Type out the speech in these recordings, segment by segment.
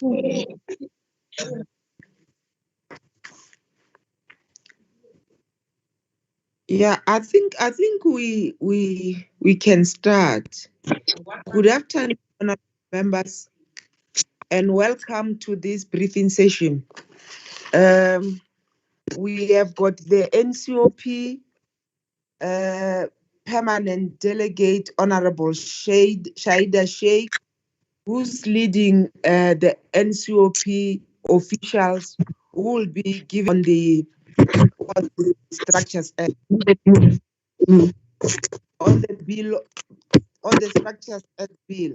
Yeah, I think we can start. Good afternoon, honorable members, and welcome to this briefing session. We have got the NCOP permanent delegate, Honorable Shaida Sheikh, who's leading the NCOP officials who will be given on the structures on the bill, on the structures bill.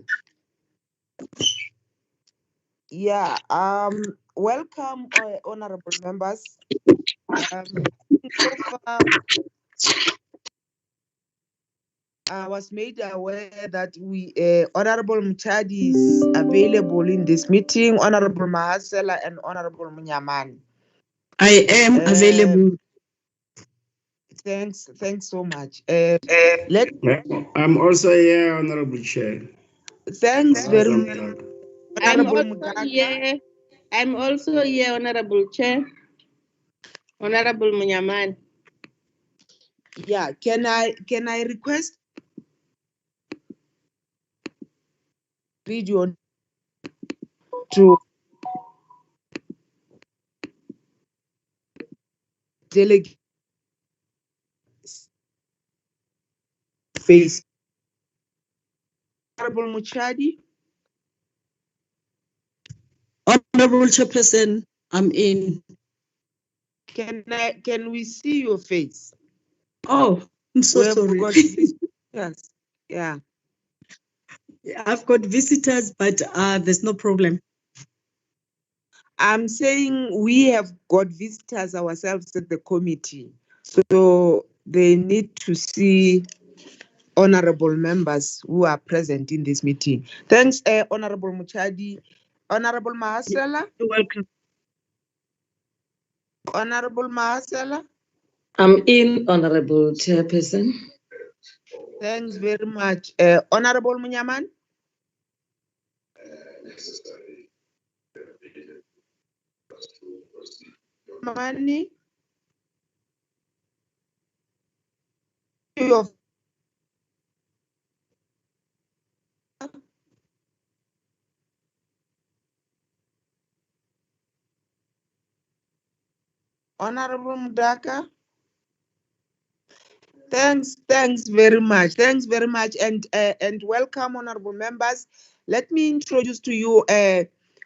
Yeah. Welcome, honorable members. So far, I was made aware that Honorable Mchadi is available in this meeting, Honorable Mahasela and Honorable Munyamani. I am available. Thanks so much. I'm also here, Honorable Chair. Thanks very much, Honorable Mutaka. I'm also here, Honorable Chair. Honorable Munyaman. Yeah, can I request video to delegate face? Honorable Muchadi. Honorable Chairperson, I'm in. Can we see your face? Oh, I'm so sorry. Yes. Yeah. I've got visitors, but there's no problem. I'm saying we have got visitors ourselves at the committee, so they need to see honorable members who are present in this meeting. Thanks, Honorable Muchadi. Honorable Mahasela. You're welcome. Honorable Mahasela. I'm in, Honorable Chairperson. Thanks very much. Honorable Munyaman. Mani. Honorable Mudaka. Thanks very much. Thanks very much, and welcome, honorable members. Let me introduce to you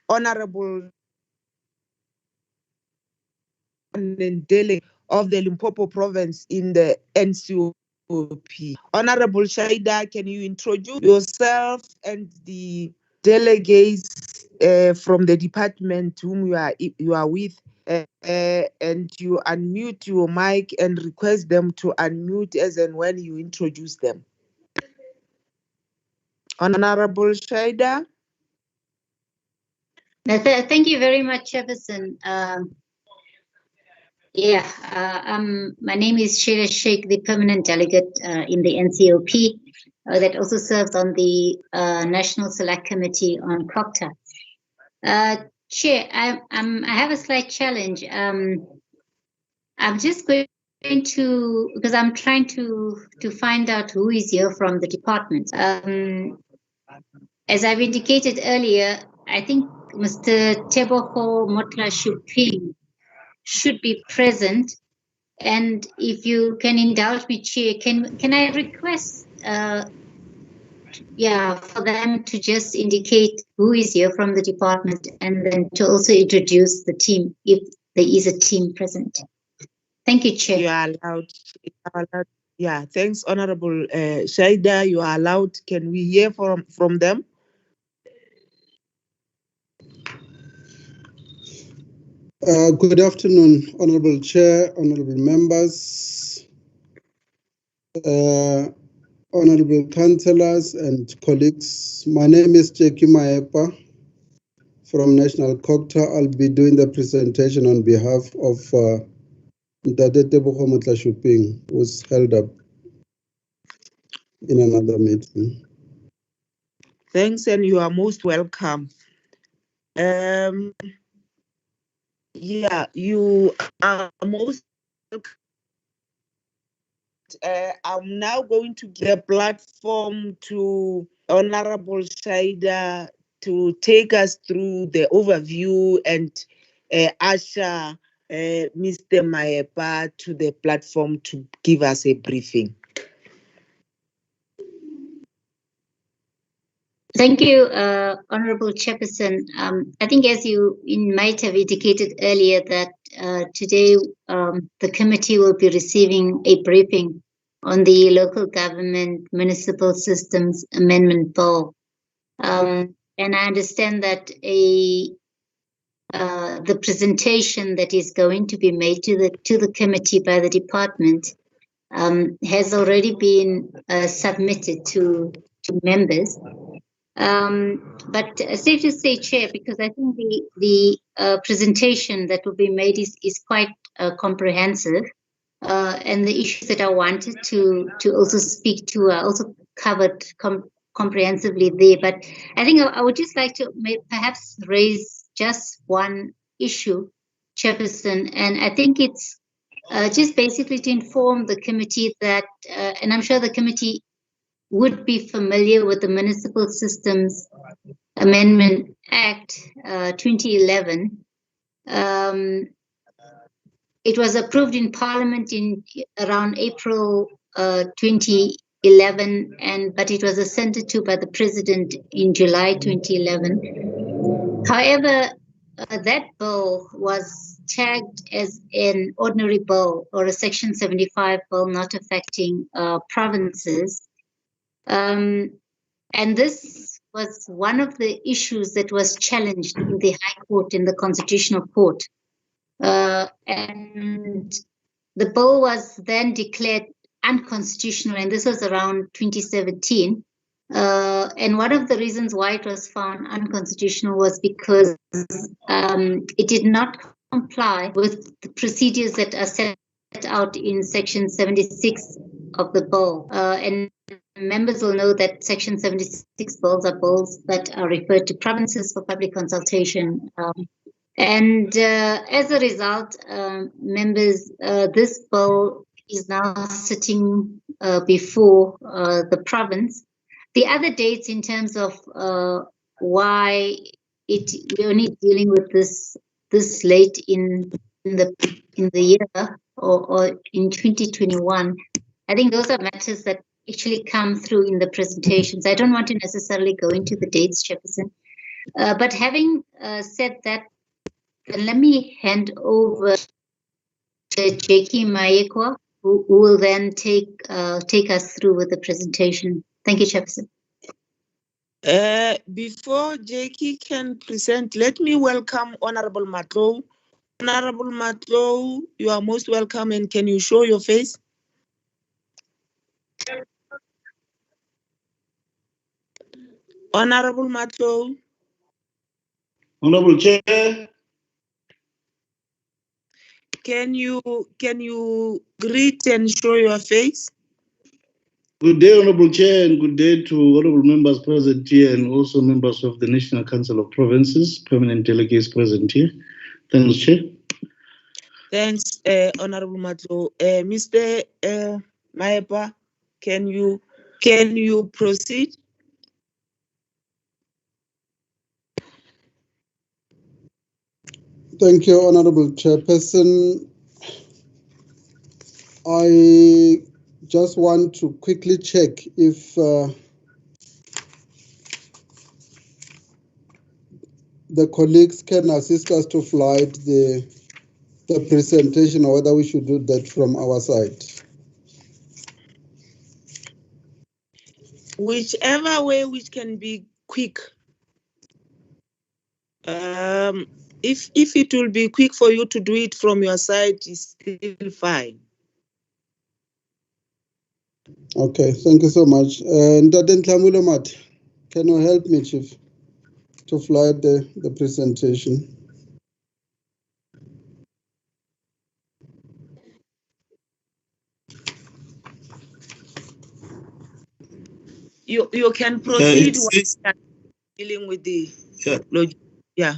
Honorable delegate of the Limpopo province in the NCOP. Honorable Shaida, can you introduce yourself and the delegates from the department whom you are with? And you unmute your mic and request them to unmute as and when you introduce them. Honorable Shaida. Thank you very much, Chairperson. My name is Shaida Sheikh, the permanent delegate in the NCOP that also serves on the National Select Committee on CoGHSTA. Chair, I have a slight challenge. I'm just going to, because I'm trying to find out who is here from the department. As I've indicated earlier, I think Mr. Teboho Motla-Shuping should be present. And if you can indulge me, Chair, can I request for them to just indicate who is here from the department and then to also introduce the team if there is a team present. Thank you, Chair. You are allowed. Yeah, thanks, Honorable Shaida. You are allowed. Can we hear from them? Good afternoon, Honorable Chair, Honorable Members, Honorable Councillors and colleagues. My name is Jackie Maepa from National CoGHSTA. I'll be doing the presentation on behalf of Ndade Teboho Motla-Shuping, who's held up in another meeting. Thanks, and you are most welcome. Yeah, you are most welcome. I'm now going to give the platform to Honorable Shaida to take us through the overview and usher Mr. Mayepa to the platform to give us a briefing. Thank you, Honorable Chairperson. I think as you might have indicated earlier that today the committee will be receiving a briefing on the Local Government Municipal Systems Amendment Bill. And I understand that the presentation that is going to be made to the committee by the department has already been submitted to members. But safe to say, Chair, because I think the presentation that will be made is quite comprehensive, and the issues that I wanted to also speak to are also covered comprehensively there. But I think I would just like to perhaps raise just one issue, Chairperson, and I think it's just basically to inform the committee that, and I'm sure the committee would be familiar with the Municipal Systems Amendment Act 2011. It was approved in Parliament in around April 2011, but it was assented to by the President in July 2011. However, that bill was tagged as an ordinary bill or a Section 75 bill not affecting provinces. And this was one of the issues that was challenged in the High Court, in the Constitutional Court. And the bill was then declared unconstitutional, and this was around 2017. And one of the reasons why it was found unconstitutional was because it did not comply with the procedures that are set out in Section 76 of the bill. And members will know that Section 76 bills are bills that are referred to provinces for public consultation. And as a result, members, this bill is now sitting before the province. The other dates in terms of why we're only dealing with this late in the year or in 2021, I think those are matters that actually come through in the presentations. I don't want to necessarily go into the dates, Chairperson. But having said that, let me hand over to Jackie Mayekwa, who will then take us through with the presentation. Thank you, Chairperson. Before Jackie can present, let me welcome Honorable Matlow. Honorable Matlow, you are most welcome, and can you show your face? Honorable Matlow. Honorable Chair. Can you greet and show your face? Good day, Honorable Chair, and good day to honorable members present here and also members of the National Council of Provinces, permanent delegates present here. Thanks, Chair. Thanks, Honorable Matlow. Mr. Mayepa, can you proceed? Thank you, Honorable Chairperson. I just want to quickly check if the colleagues can assist us to flight the presentation, or whether we should do that from our side. Whichever way which can be quick. If it will be quick for you to do it from your side, it's still fine. Okay, thank you so much. Ndaden Tlamulomat, can you help me, Chief, to flight the presentation? You can proceed dealing with the logic. Yeah.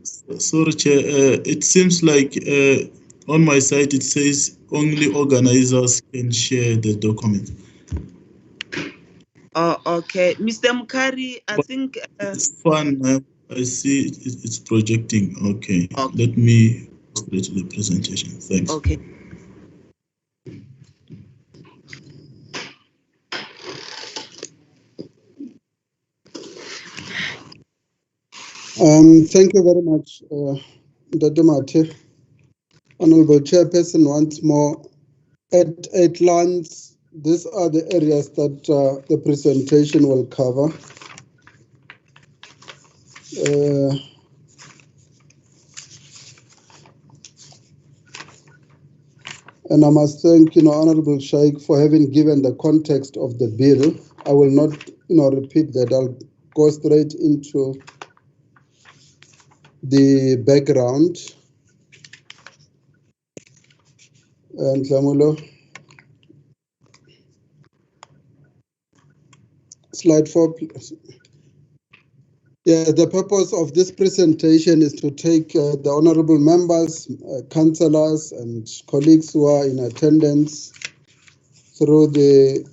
Sorry, Chair. It seems like on my site it says only organizers can share the document. Oh, okay. Mr. Mukari, I But think. It's fun. I see it's projecting. Okay. Okay. Let me go straight to the presentation. Thanks. Okay. Thank you very much, Dr. Mate. Honorable Chairperson, once more, at a glance, these are the areas that the presentation will cover. And I must thank, Honorable Shaikh for having given the context of the bill. I will not, repeat that. I'll go straight into the background. And Lamulo, slide 4, please. Yeah, the purpose of this presentation is to take the honorable members, councillors, and colleagues who are in attendance through the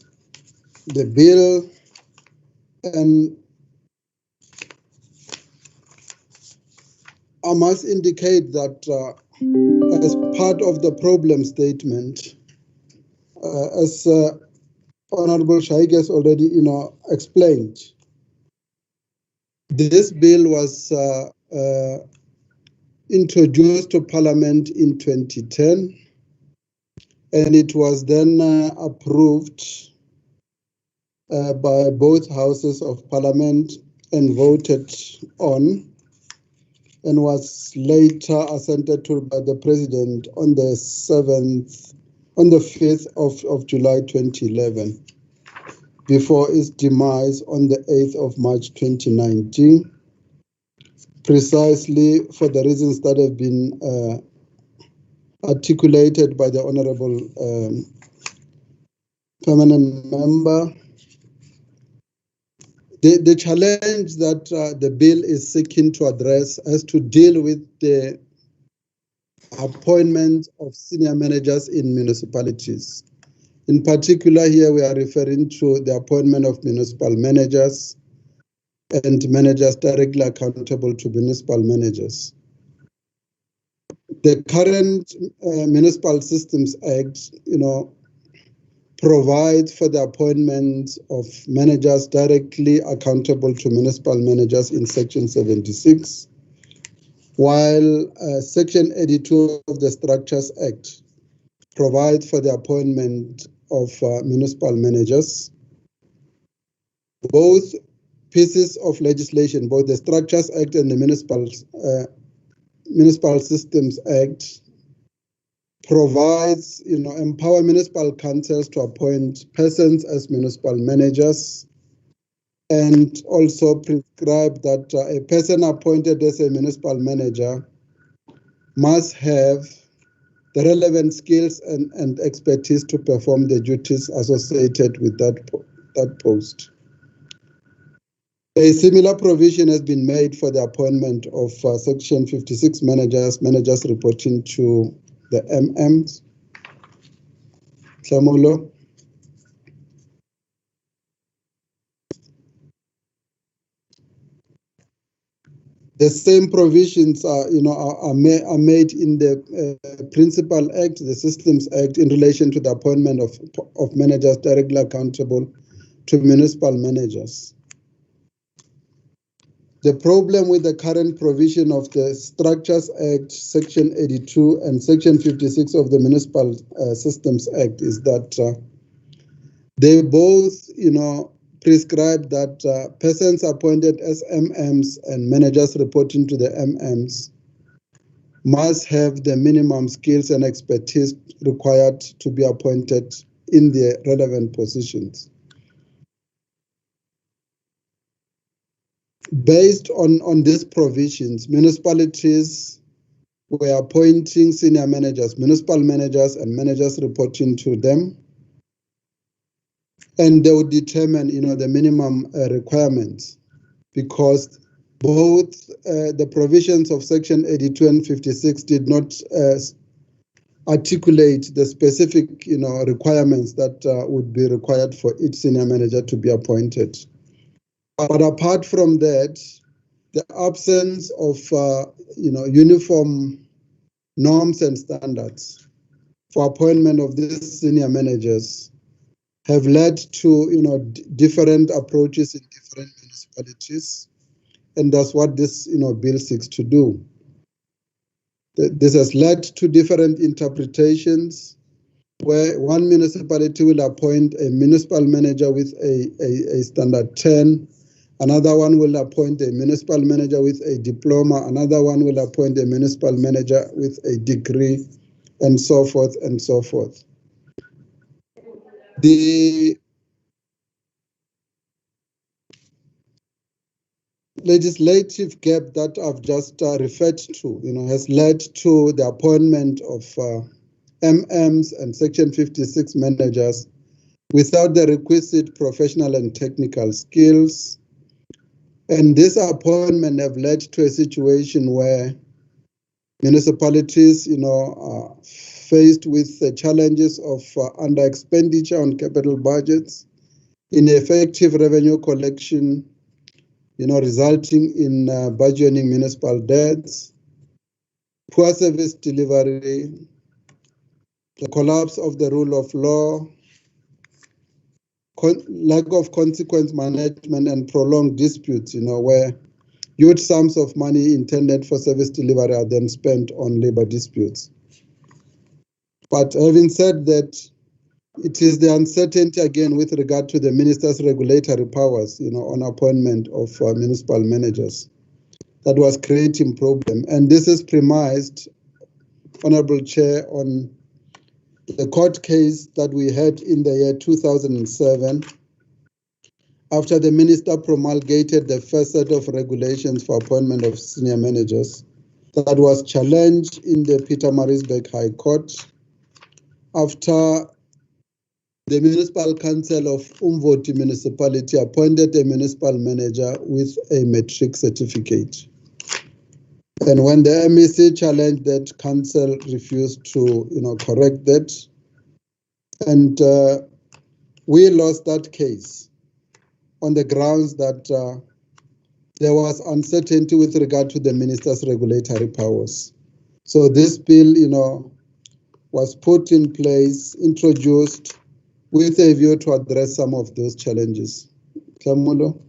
bill. And I must indicate that as part of the problem statement, as Honorable Shaikh has already, explained, this bill was introduced to Parliament in 2010, and it was then approved by both houses of Parliament and voted on, and was later assented to by the President on the 5th of July 2011, before its demise on the 8th of March 2019, precisely for the reasons that have been articulated by the Honorable Permanent Member. The challenge that the bill is seeking to address has to deal with the appointment of senior managers in municipalities. In particular, here we are referring to the appointment of municipal managers and managers directly accountable to municipal managers. The current Municipal Systems Act, provides for the appointment of managers directly accountable to municipal managers in Section 76, while Section 82 of the Structures Act provides for the appointment of municipal managers. Both pieces of legislation, both the Structures Act and the Municipal Systems Act, provides, empower municipal councils to appoint persons as municipal managers, and also prescribe that a person appointed as a municipal manager must have the relevant skills and expertise to perform the duties associated with that post. A similar provision has been made for the appointment of Section 56 managers reporting to the MMs. Samulo. The same provisions are made in the Principal Act, the Systems Act, in relation to the appointment of managers directly accountable to municipal managers. The problem with the current provision of the Structures Act, Section 82 and Section 56 of the Municipal Systems Act is that they both, prescribe that persons appointed as MMs and managers reporting to the MMs must have the minimum skills and expertise required to be appointed in the relevant positions. Based on these provisions, municipalities were appointing senior managers, municipal managers, and managers reporting to them, and they would determine, the minimum requirements, because both the provisions of Section 82 and 56 did not articulate the specific, requirements that would be required for each senior manager to be appointed. But apart from that, the absence of, uniform norms and standards for appointment of these senior managers have led to, different approaches in different municipalities, and that's what this, bill seeks to do. This has led to different interpretations, where one municipality will appoint a municipal manager with a standard 10, another one will appoint a municipal manager with a diploma, another one will appoint a municipal manager with a degree, and so forth and so forth. The legislative gap that I've just referred to, has led to the appointment of MMs and Section 56 managers without the requisite professional and technical skills. And this appointment have led to a situation where municipalities, are faced with the challenges of under expenditure on capital budgets, ineffective revenue collection, resulting in burgeoning municipal debts, poor service delivery, the collapse of the rule of law, lack of consequence management, and prolonged disputes, where huge sums of money intended for service delivery are then spent on labor disputes. But having said that, it is the uncertainty again with regard to the minister's regulatory powers, on appointment of municipal managers that was creating problem. And this is premised, Honorable Chair, on the court case that we had in the year 2007, after the minister promulgated the first set of regulations for appointment of senior managers, that was challenged in the Pietermaritzburg High Court, after the Municipal Council of Umvoti Municipality appointed a municipal manager with a matric certificate. And when the MEC challenged that, council refused to, correct that. And we lost that case on the grounds that there was uncertainty with regard to the minister's regulatory powers. So this bill, was put in place, introduced, with a view to address some of those challenges. Kamulo.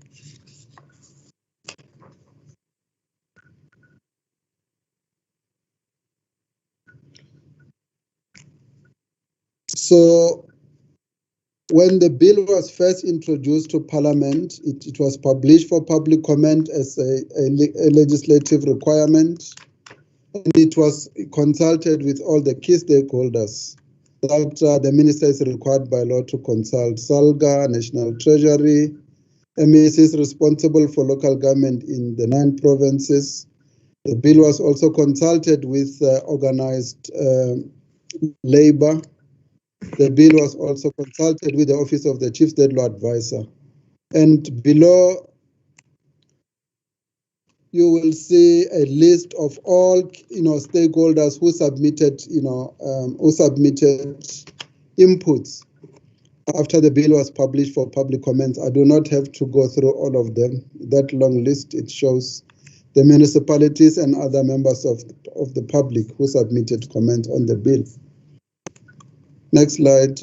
So when the bill was first introduced to Parliament, it was published for public comment as a legislative requirement, and it was consulted with all the key stakeholders that the minister is required by law to consult: SALGA, National Treasury, MEC is responsible for local government in the 9 provinces. The bill was also consulted with organized labor. The bill was also consulted with the Office of the Chief State Law Advisor. And below, you will see a list of all stakeholders who submitted inputs after the bill was published for public comments. I do not have to go through all of them. That long list, it shows the municipalities and other members of the public who submitted comments on the bill. Next slide.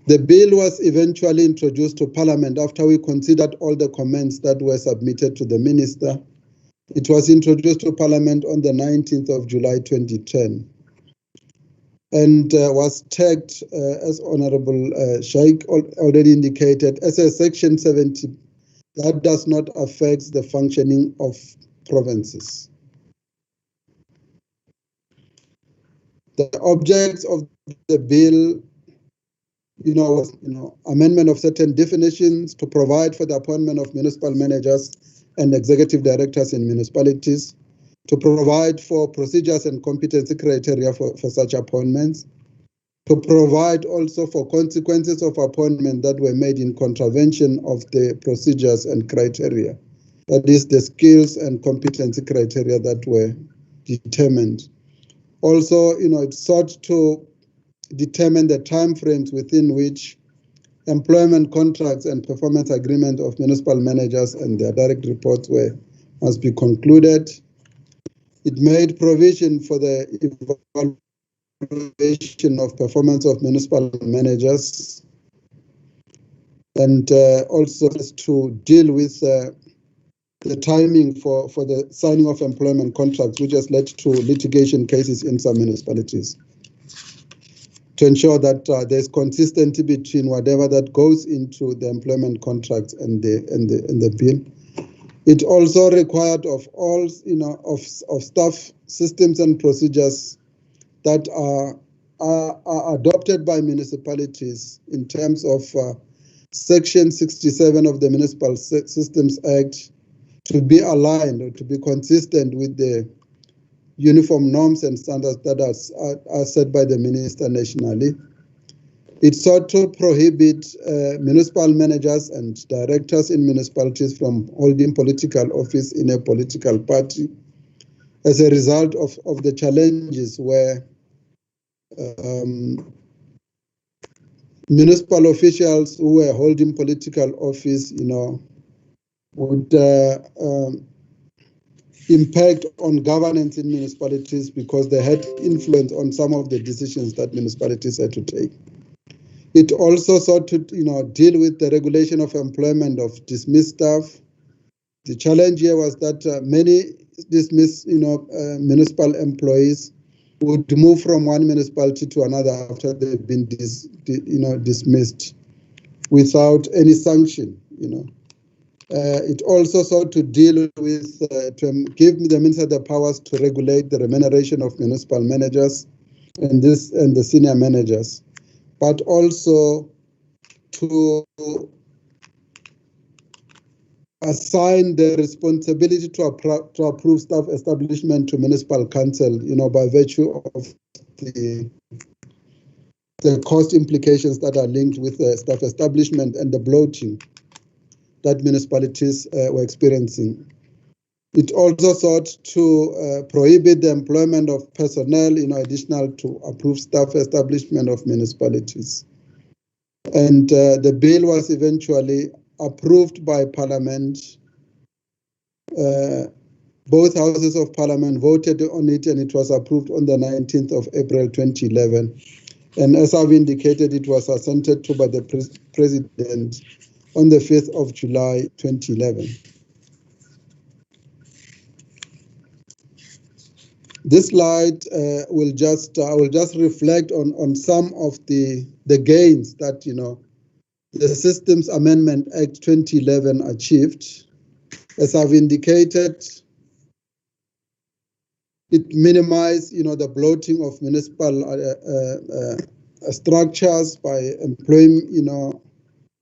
The bill was eventually introduced to Parliament after we considered all the comments that were submitted to the minister. It was introduced to Parliament on the 19th of July 2010 and was tagged, as Honorable Shaik already indicated, as a Section 70 that does not affect the functioning of provinces. The objects of the bill was amendment of certain definitions to provide for the appointment of municipal managers and executive directors in municipalities, to provide for procedures and competency criteria for such appointments, to provide also for consequences of appointment that were made in contravention of the procedures and criteria. That is the skills and competency criteria that were determined. Also, it sought to determine the timeframes within which employment contracts and performance agreement of municipal managers and their direct reports must be concluded. It made provision for the evaluation of performance of municipal managers, and also to deal with the timing for the signing of employment contracts, which has led to litigation cases in some municipalities, to ensure that there's consistency between whatever that goes into the employment contracts and the bill. It also required of all, of staff systems and procedures that are adopted by municipalities in terms of Section 67 of the Municipal Systems Act to be aligned or to be consistent with the uniform norms and standards that are set by the minister nationally. It sought to prohibit municipal managers and directors in municipalities from holding political office in a political party as a result of the challenges where municipal officials who were holding political office, would impact on governance in municipalities because they had influence on some of the decisions that municipalities had to take. It also sought to, deal with the regulation of employment of dismissed staff. The challenge here was that many dismissed, municipal employees would move from one municipality to another after they've been, dismissed without any sanction, It also sought to deal with, to give the minister the powers to regulate the remuneration of municipal managers and the senior managers, but also to assign the responsibility to approve staff establishment to municipal council, by virtue of the cost implications that are linked with the staff establishment and the bloating that municipalities were experiencing. It also sought to prohibit the employment of personnel, additional to approved staff establishment of municipalities. And the bill was eventually approved by Parliament. Both houses of Parliament voted on it, and it was approved on the 19th of April 2011. And as I've indicated, it was assented to by the President on the 5th of July 2011. This slide will just reflect on some of the gains that the Systems Amendment Act 2011 achieved. As I've indicated, it minimized the bloating of municipal structures by employing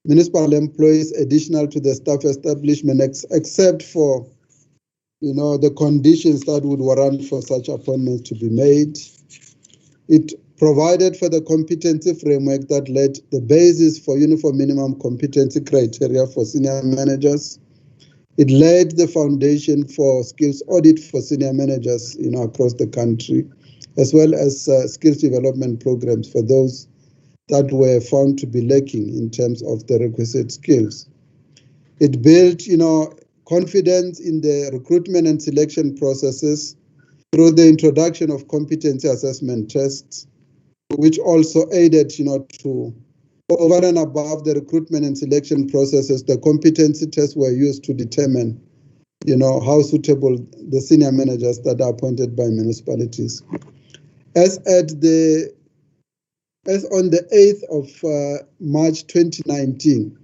municipal employees additional to the staff establishment, except for the conditions that would warrant for such appointments to be made. It provided for the competency framework that laid the basis for uniform minimum competency criteria for senior managers. It laid the foundation for skills audit for senior managers across the country, as well as skills development programs for those that were found to be lacking in terms of the requisite skills. It built, confidence in the recruitment and selection processes through the introduction of competency assessment tests, which also aided, to over and above the recruitment and selection processes. The competency tests were used to determine, how suitable the senior managers that are appointed by municipalities. As on the 8th of March 2019,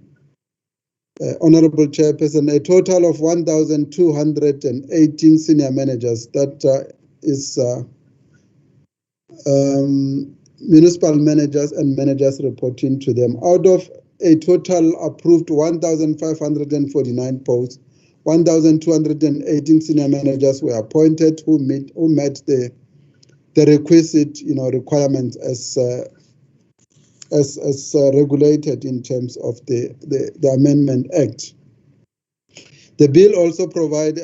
Honorable Chairperson, a total of 1,218 senior managers, that is municipal managers and managers reporting to them. Out of a total approved 1,549 posts, 1,218 senior managers were appointed who met the requisite requirements as as regulated in terms of the Amendment Act. The bill also the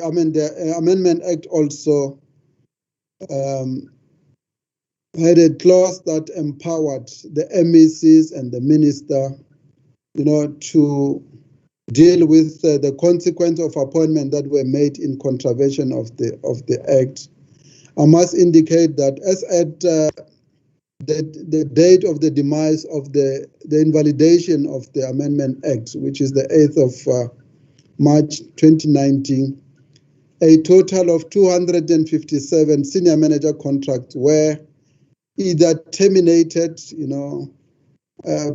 Amendment Act also had a clause that empowered the MECs and the minister, to deal with the consequence of appointments that were made in contravention of the Act. I must indicate that as at the date of the demise of the invalidation of the Amendment Act, which is the 8th of March 2019, a total of 257 senior manager contracts were either terminated,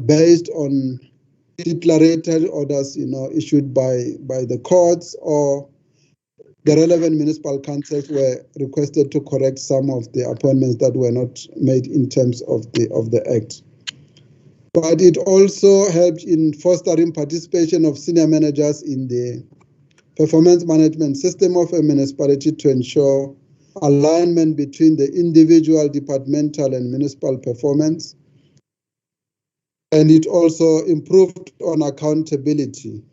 based on declaratory orders, issued by the courts, or the relevant municipal councils were requested to correct some of the appointments that were not made in terms of the Act. But it also helped in fostering participation of senior managers in the performance management system of a municipality to ensure alignment between the individual, departmental, and municipal performance. And it also improved on accountability,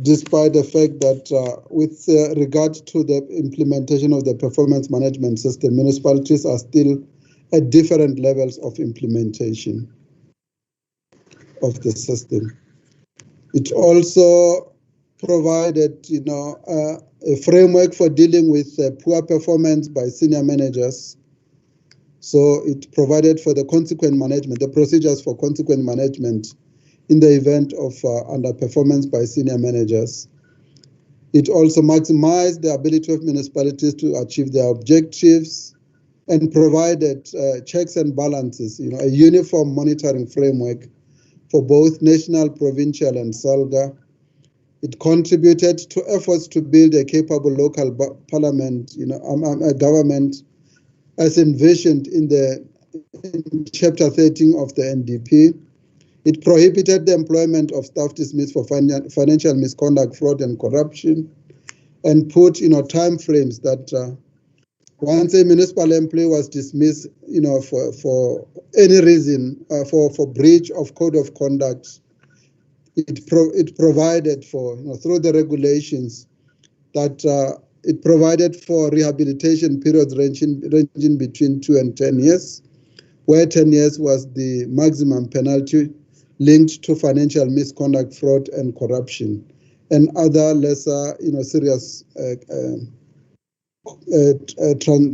despite the fact that with regard to the implementation of the performance management system, municipalities are still at different levels of implementation of the system. It also provided, a framework for dealing with poor performance by senior managers. So it provided for the consequent management, the procedures for consequent management in the event of underperformance by senior managers. It also maximized the ability of municipalities to achieve their objectives and provided checks and balances, a uniform monitoring framework for both national, provincial, and SALGA. It contributed to efforts to build a capable local parliament, a government as envisioned in Chapter 13 of the NDP. It prohibited the employment of staff dismissed for financial misconduct, fraud, and corruption, and put, time frames that once a municipal employee was dismissed, for any reason, for breach of code of conduct, it provided for, through the regulations, that it provided for rehabilitation periods ranging between 2 and 10 years, where 10 years was the maximum penalty linked to financial misconduct, fraud, and corruption, and other lesser, serious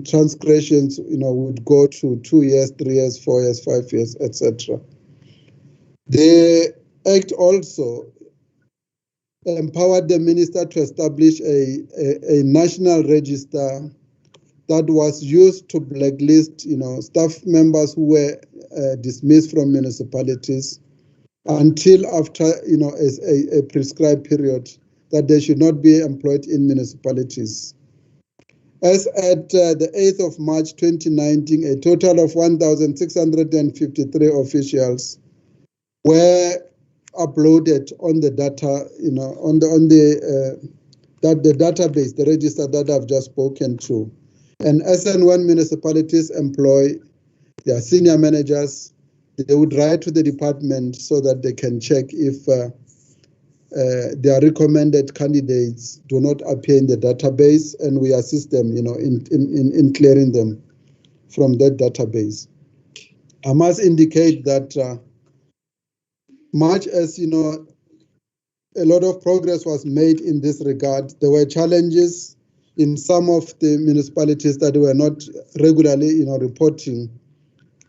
transgressions, would go to 2 years, 3 years, 4 years, 5 years, etc. The Act also empowered the minister to establish a national register that was used to blacklist, staff members who were dismissed from municipalities until after, a prescribed period, that they should not be employed in municipalities. As at the 8th of March 2019, a total of 1,653 officials were uploaded on the data, the database, the register that I've just spoken to. And as and when municipalities employ their senior managers, they would write to the department so that they can check if their recommended candidates do not appear in the database, and we assist them, in clearing them from that database. I must indicate that much as, a lot of progress was made in this regard, there were challenges in some of the municipalities that were not regularly, reporting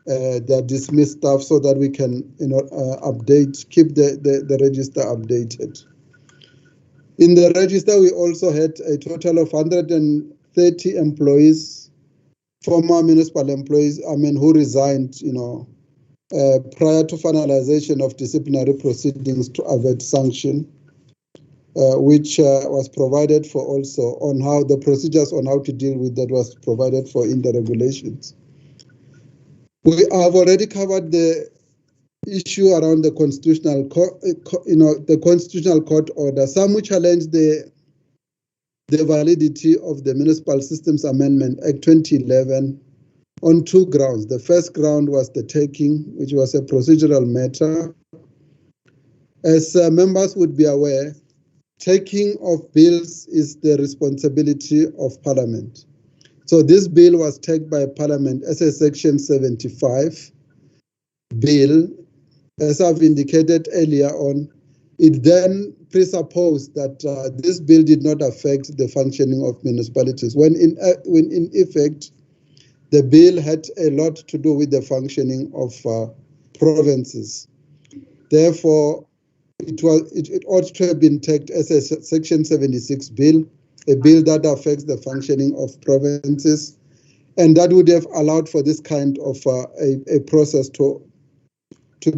their dismissed staff, so that we can, keep the register updated. In the register, we also had a total of 130 employees, former municipal employees, who resigned, prior to finalization of disciplinary proceedings to avert sanction, which was provided for also on how the procedures on how to deal with that was provided for in the regulations. We have already covered the issue around the constitutional court, the constitutional court order. Some who challenge the validity of the Municipal Systems Amendment Act 2011 on two grounds. The first ground was the taking, which was a procedural matter. As members would be aware, taking of bills is the responsibility of Parliament. So this bill was taken by Parliament as a Section 75 bill. As I've indicated earlier on, it then presupposed that this bill did not affect the functioning of municipalities, when in effect, the bill had a lot to do with the functioning of provinces. Therefore, it ought to have been taken as a Section 76 bill, a bill that affects the functioning of provinces, and that would have allowed for this kind of a process to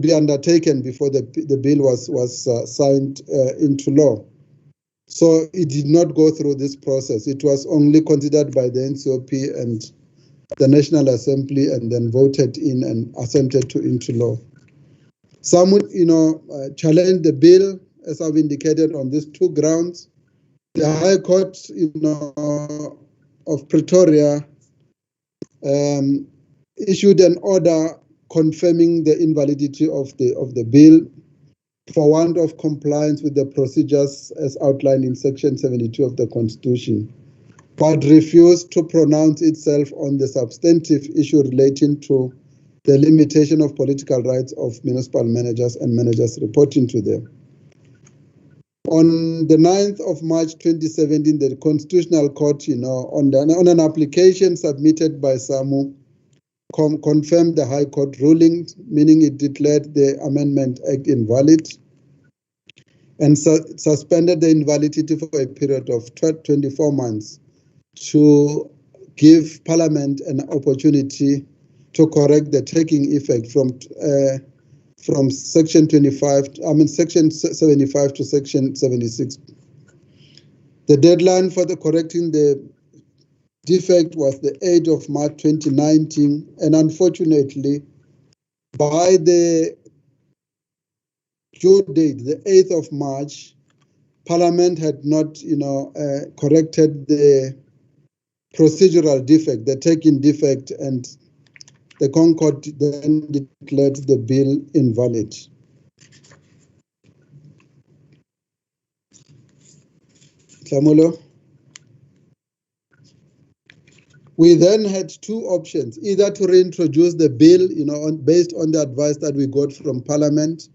be undertaken before the bill was signed into law. So it did not go through this process. It was only considered by the NCOP and the National Assembly, and then voted in and assented to into law. Some would, challenge the bill, as I've indicated, on these two grounds. The High Court, of Pretoria issued an order confirming the invalidity of the bill for want of compliance with the procedures as outlined in Section 72 of the Constitution, but refused to pronounce itself on the substantive issue relating to the limitation of political rights of municipal managers and managers reporting to them. On the 9th of March 2017, the Constitutional Court, on an application submitted by SAMU, confirmed the High Court ruling, meaning it declared the Amendment Act invalid and suspended the invalidity for a period of 24 months to give Parliament an opportunity to correct the taking effect from Section 75 to Section 76. The deadline for correcting the defect was the 8th of March 2019, and unfortunately, by the due date, the 8th of March, Parliament had not, corrected the procedural defect, the taking defect, and the Concord then declared the bill invalid. Samulo? We then had two options, either to reintroduce the bill, based on the advice that we got from Parliament,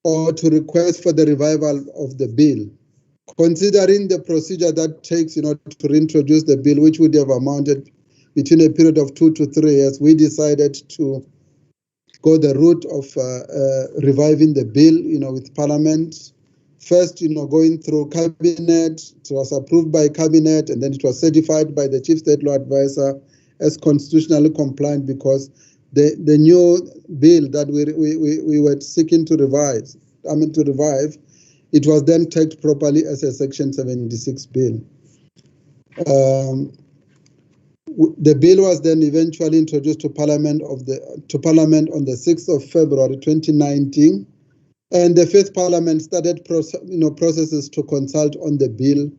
or to request for the revival of the bill. Considering the procedure that takes, to reintroduce the bill, which would have amounted between a period of 2 to 3 years, we decided to go the route of reviving the bill, with Parliament. First, going through Cabinet, it was approved by Cabinet, and then it was certified by the Chief State Law Advisor as constitutionally compliant, because the new bill that we were seeking to revive, it was then tagged properly as a Section 76 bill. The bill was then eventually introduced to Parliament on the 6th of February 2019, and the Fifth Parliament started processes to consult on the bill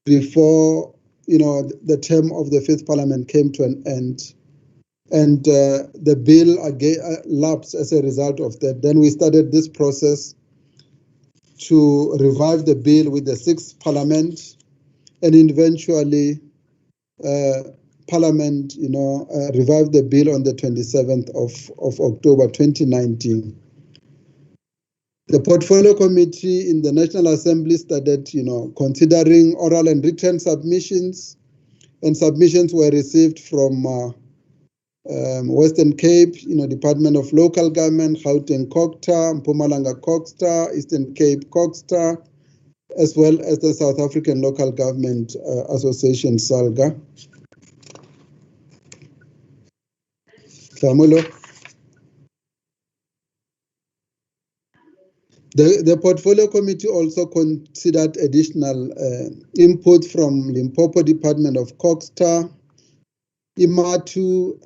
before the term of the Fifth Parliament came to an end, and the bill again lapsed as a result of that. Then we started this process to revive the bill with the Sixth Parliament, and eventually Parliament, revived the bill on the 27th of October 2019. The Portfolio Committee in the National Assembly started, considering oral and written submissions, and submissions were received from Western Cape, Department of Local Government, Gauteng CoGHSTA, Mpumalanga CoGHSTA, Eastern Cape CoGHSTA, as well as the South African Local Government Association, SALGA. Samulo. The Portfolio Committee also considered additional input from Limpopo Department of CoGHSTA, IMATU,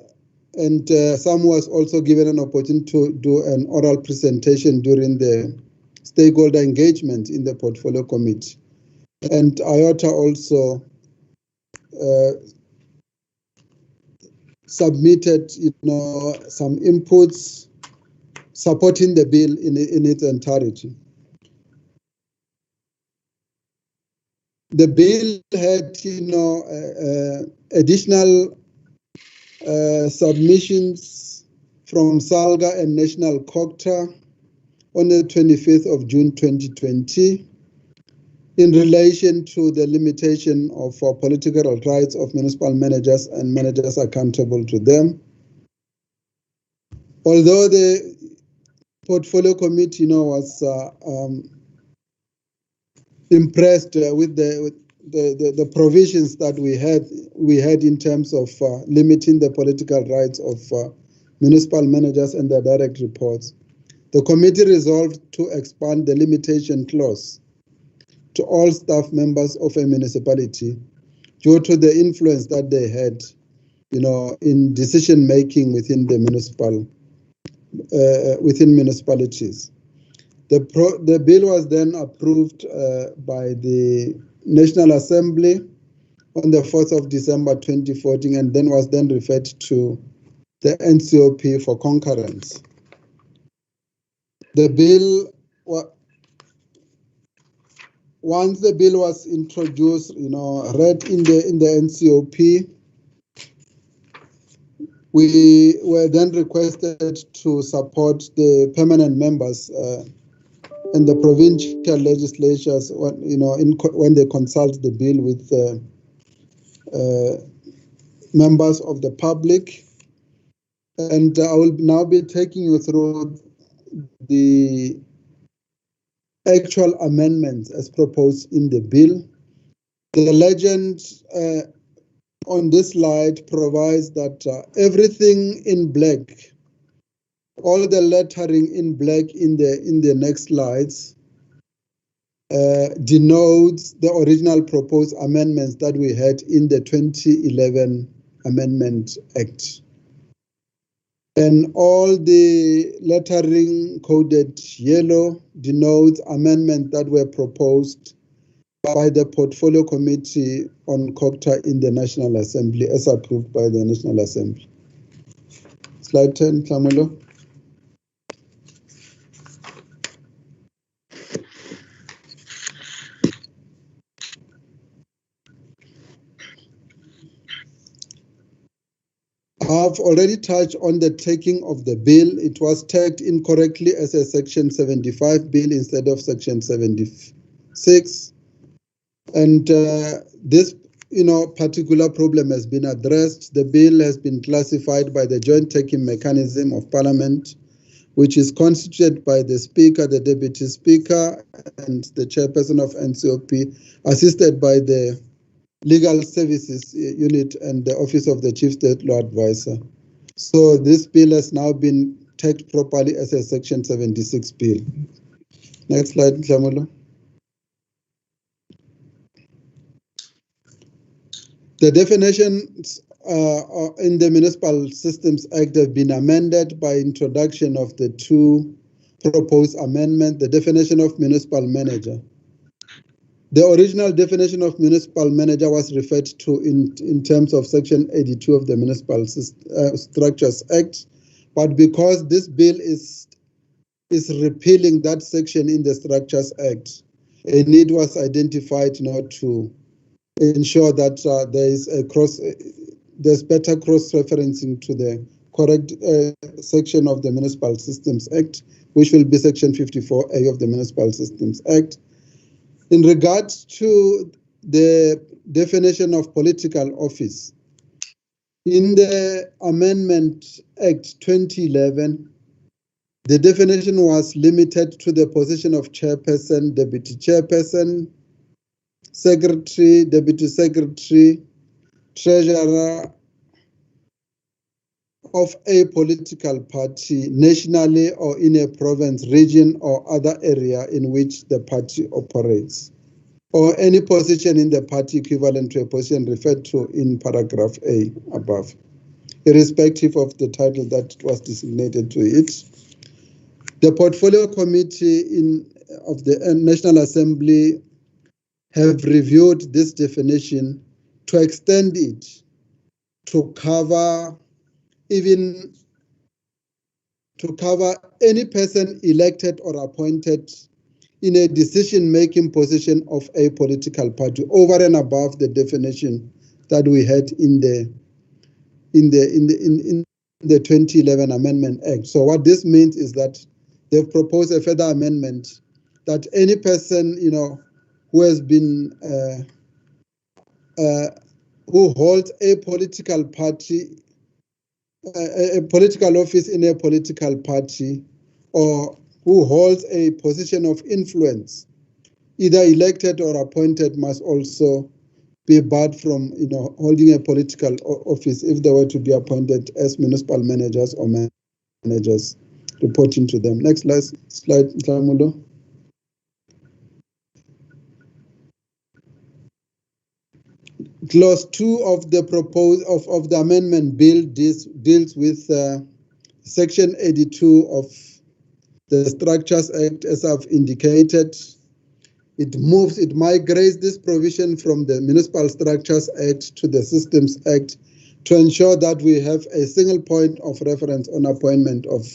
and some was also given an opportunity to do an oral presentation during the stakeholder engagement in the Portfolio Committee. And IOTA also submitted, some inputs supporting the bill in its entirety. The bill had, additional submissions from SALGA and National CoGHSTA on the 25th of June 2020 in relation to the limitation of political rights of municipal managers and managers accountable to them. Although the portfolio committee, was impressed with the provisions that we had in terms of limiting the political rights of municipal managers and their direct reports, the committee resolved to expand the limitation clause to all staff members of a municipality due to the influence that they had, in decision making within the within municipalities. The bill was then approved by the National Assembly on the 4th of December 2014 and then was then referred to the NCOP for concurrence. The bill, once the bill was introduced, read in the NCOP, we were then requested to support the permanent members and the provincial legislatures, when they consult the bill with members of the public. And I will now be taking you through the actual amendments as proposed in the bill. The legend on this slide provides that everything in black, all the lettering in black in the next slides, denotes the original proposed amendments that we had in the 2011 Amendment Act. And all the lettering coded yellow denotes amendments that were proposed by the Portfolio Committee on CoGHSTA in the National Assembly, as approved by the National Assembly. Slide 10, Tlamulo. I've already touched on the taking of the bill. It was tagged incorrectly as a Section 75 bill instead of Section 76. And this, particular problem has been addressed. The bill has been classified by the joint taking mechanism of Parliament, which is constituted by the Speaker, the Deputy Speaker, and the Chairperson of NCOP, assisted by the Legal Services Unit and the Office of the Chief State Law Advisor. So this bill has now been tagged properly as a Section 76 bill. Next slide, Tlamulo. The definitions in the Municipal Systems Act have been amended by introduction of the two proposed amendments. The definition of municipal manager. The original definition of municipal manager was referred to in terms of Section 82 of the Municipal Structures Act, but because this bill is repealing that section in the Structures Act, a need was identified to ensure that there's better cross-referencing to the correct section of the Municipal Systems Act, which will be Section 54A of the Municipal Systems Act. In regards to the definition of political office, in the Amendment Act 2011, the definition was limited to the position of chairperson, deputy chairperson, secretary, deputy secretary, treasurer of a political party nationally or in a province, region, or other area in which the party operates, or any position in the party equivalent to a position referred to in paragraph A above, irrespective of the title that was designated to it. The Portfolio Committee of the National Assembly have reviewed this definition to extend it to cover even to cover any person elected or appointed in a decision-making position of a political party, over and above the definition that we had in the 2011 Amendment Act. So what this means is that they've proposed a further amendment that any person, who has been who holds a political party, a political office in a political party, or who holds a position of influence, either elected or appointed, must also be barred from holding a political office if they were to be appointed as municipal managers or managers reporting to them. Next slide, Mulo. Clause 2 of the of the amendment bill deals with Section 82 of the Structures Act, as I've indicated. It migrates this provision from the Municipal Structures Act to the Systems Act to ensure that we have a single point of reference on appointment of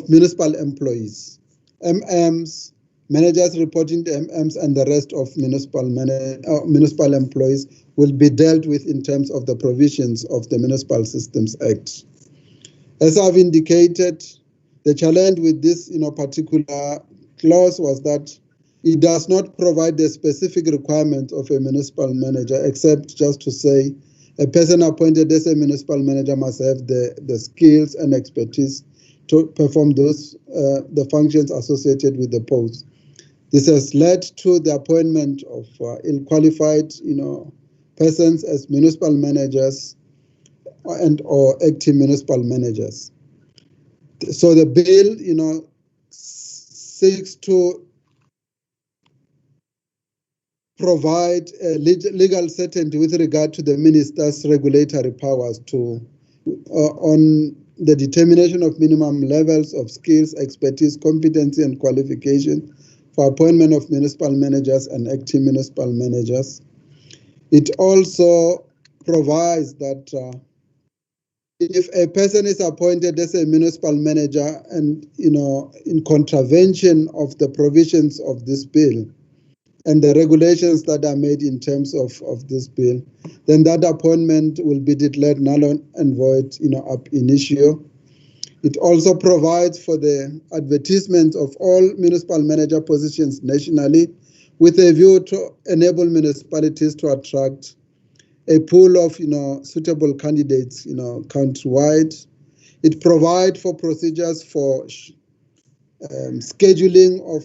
municipal employees, MMs, managers reporting to MMs, and the rest of municipal employees will be dealt with in terms of the provisions of the Municipal Systems Act. As I've indicated, the challenge with this particular clause was that it does not provide the specific requirement of a municipal manager, except just to say a person appointed as a municipal manager must have the skills and expertise to perform the functions associated with the post. This has led to the appointment of ill-qualified, persons as municipal managers or acting municipal managers. So the bill, seeks to provide legal certainty with regard to the minister's regulatory powers on the determination of minimum levels of skills, expertise, competency, and qualification for appointment of municipal managers and acting municipal managers. It also provides that if a person is appointed as a municipal manager and in contravention of the provisions of this bill and the regulations that are made in terms of this bill, then that appointment will be declared null and void ab initio. It also provides for the advertisement of all municipal manager positions nationally with a view to enable municipalities to attract a pool of suitable candidates countrywide. It provides for procedures for scheduling of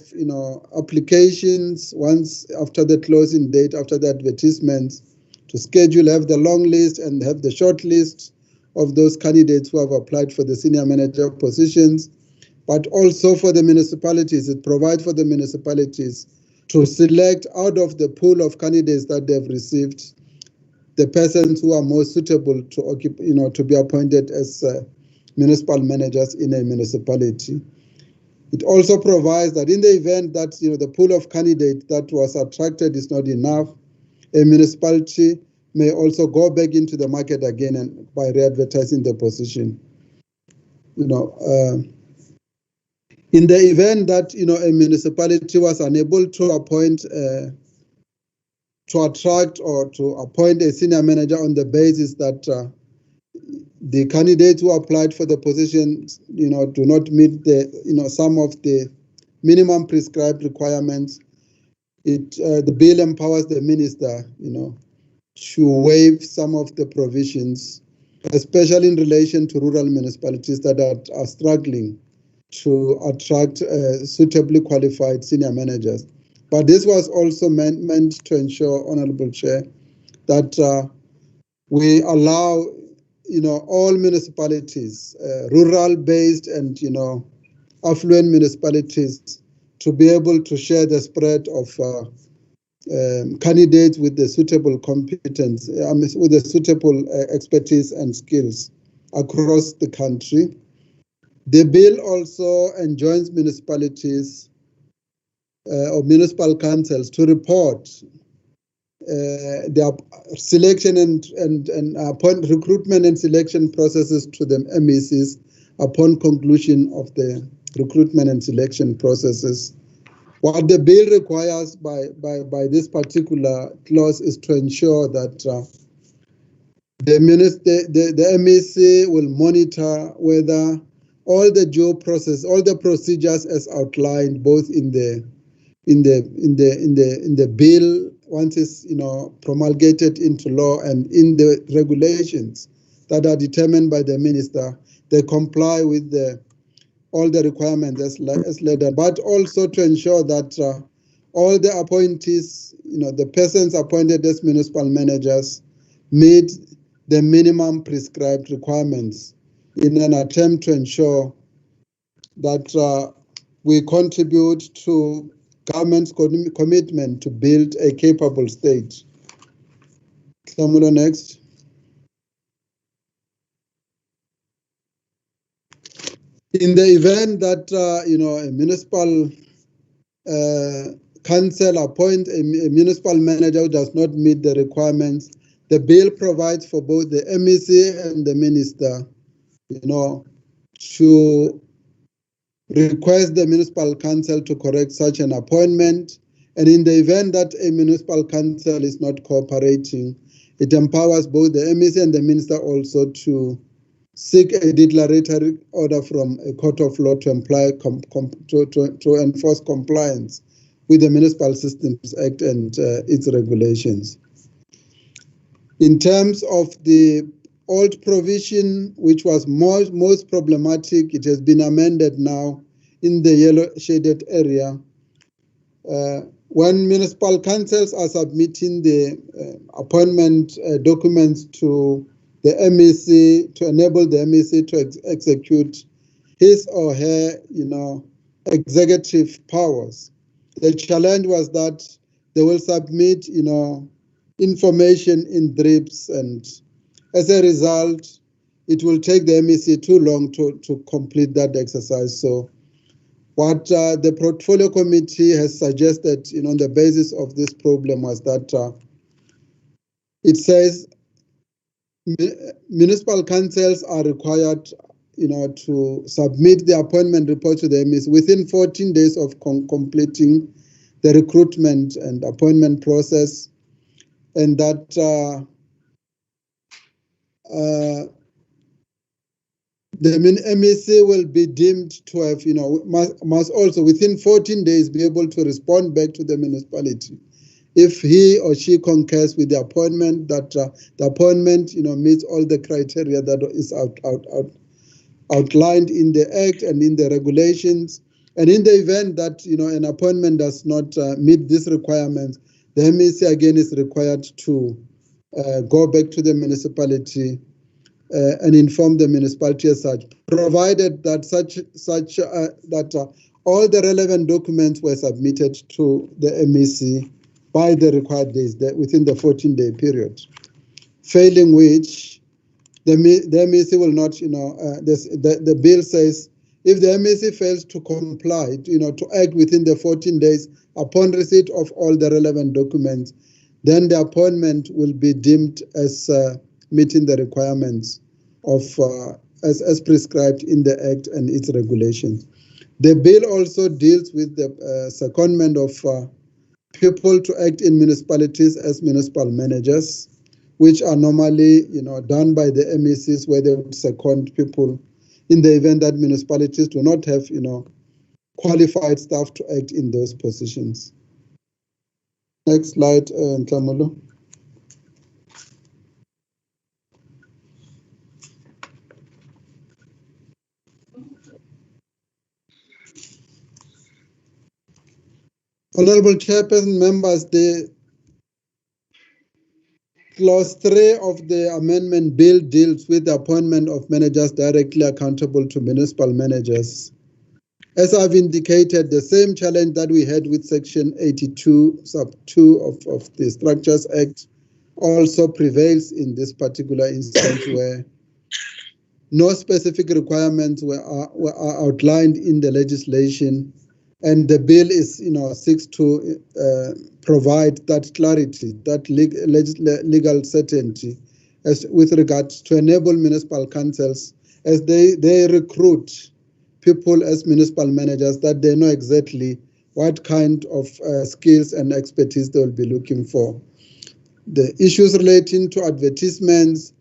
applications once after the closing date, after the advertisements, to have the long list and have the short list of those candidates who have applied for the senior manager positions, but also for the municipalities. It provides for the municipalities to select out of the pool of candidates that they've received the persons who are most suitable to to be appointed as municipal managers in a municipality. It also provides that in the event that the pool of candidates that was attracted is not enough, a municipality may also go back into the market again and by re-advertising the position. In the event that a municipality was unable to appoint to attract or to appoint a senior manager on the basis that the candidates who applied for the position do not meet the some of the minimum prescribed requirements, the bill empowers the minister to waive some of the provisions, especially in relation to rural municipalities that are struggling to attract suitably qualified senior managers. But this was also meant to ensure, Honorable Chair, that we allow all municipalities, rural-based and affluent municipalities, to be able to share the spread of candidates with the suitable competence, with the suitable expertise and skills across the country. The bill also enjoins municipalities or municipal councils to report the selection and upon recruitment and selection processes to the MECs upon conclusion of the recruitment and selection processes. What the bill requires by this particular clause is to ensure that the MEC will monitor whether all the due process, all the procedures as outlined both in the bill once it's promulgated into law and in the regulations that are determined by the minister, they comply with all the requirements as laid down, but also to ensure that all the appointees, the persons appointed as municipal managers, meet the minimum prescribed requirements in an attempt to ensure that we contribute to government's commitment to build a capable state. Samuel, next. In the event that a municipal council appoint a municipal manager who does not meet the requirements, the bill provides for both the MEC and the minister, to request the municipal council to correct such an appointment. And in the event that a municipal council is not cooperating, it empowers both the MEC and the minister also to seek a declaratory order from a court of law to enforce compliance with the Municipal Systems Act and its regulations. In terms of the old provision, which was most problematic, it has been amended now in the yellow shaded area. When municipal councils are submitting the appointment documents to the MEC to enable the MEC to execute his or her, executive powers, the challenge was that they will submit, information in drips, and as a result, it will take the MEC too long to complete that exercise. So what the portfolio committee has suggested, on the basis of this problem was that it says municipal councils are required, to submit the appointment report to the MEC within 14 days of completing the recruitment and appointment process, and that the MEC will be deemed to have, must also within 14 days be able to respond back to the municipality if he or she concurs with the appointment, that the appointment, meets all the criteria that is outlined in the Act and in the regulations. And in the event that, an appointment does not meet these requirements, the MEC again is required to go back to the municipality and inform the municipality as such, provided that all the relevant documents were submitted to the MEC by the required days, within the 14-day period. Failing which, the MEC will not, the bill says, if the MEC fails to comply, to act within the 14 days upon receipt of all the relevant documents, then the appointment will be deemed as meeting the requirements of as prescribed in the Act and its regulations. The bill also deals with the secondment of people to act in municipalities as municipal managers, which are normally, done by the MECs, where they would second people in the event that municipalities do not have, qualified staff to act in those positions. Next slide, Ntamolo. Honorable Chairperson, members, the Clause 3 of the amendment bill deals with the appointment of managers directly accountable to municipal managers. As I've indicated, the same challenge that we had with Section 82, sub 2 of the Structures Act also prevails in this particular instance, where no specific requirements were outlined in the legislation, And the bill is, seeks to provide that clarity, that legal certainty as with regards to enable municipal councils as they recruit people as municipal managers, that they know exactly what kind of skills and expertise they will be looking for. The issues relating to advertisements,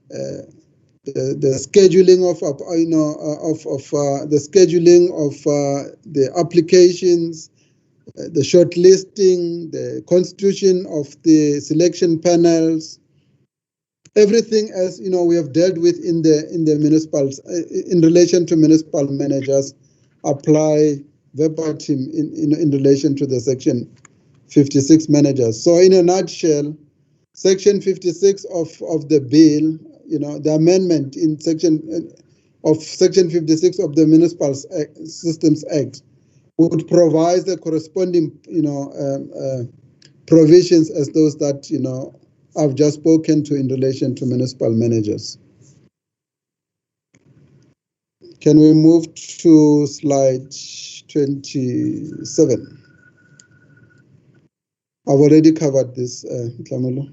the scheduling of the scheduling of the applications, the shortlisting, the constitution of the selection panels, everything as we have dealt with in the municipals in relation to municipal managers apply verbatim in relation to the section 56 managers. So in a nutshell, section 56 of the bill, the amendment in section 56 of the Municipal Systems Act would provide the corresponding provisions as those that I've just spoken to in relation to municipal managers. Can we move to slide 27? I've already covered this, Tlamelo.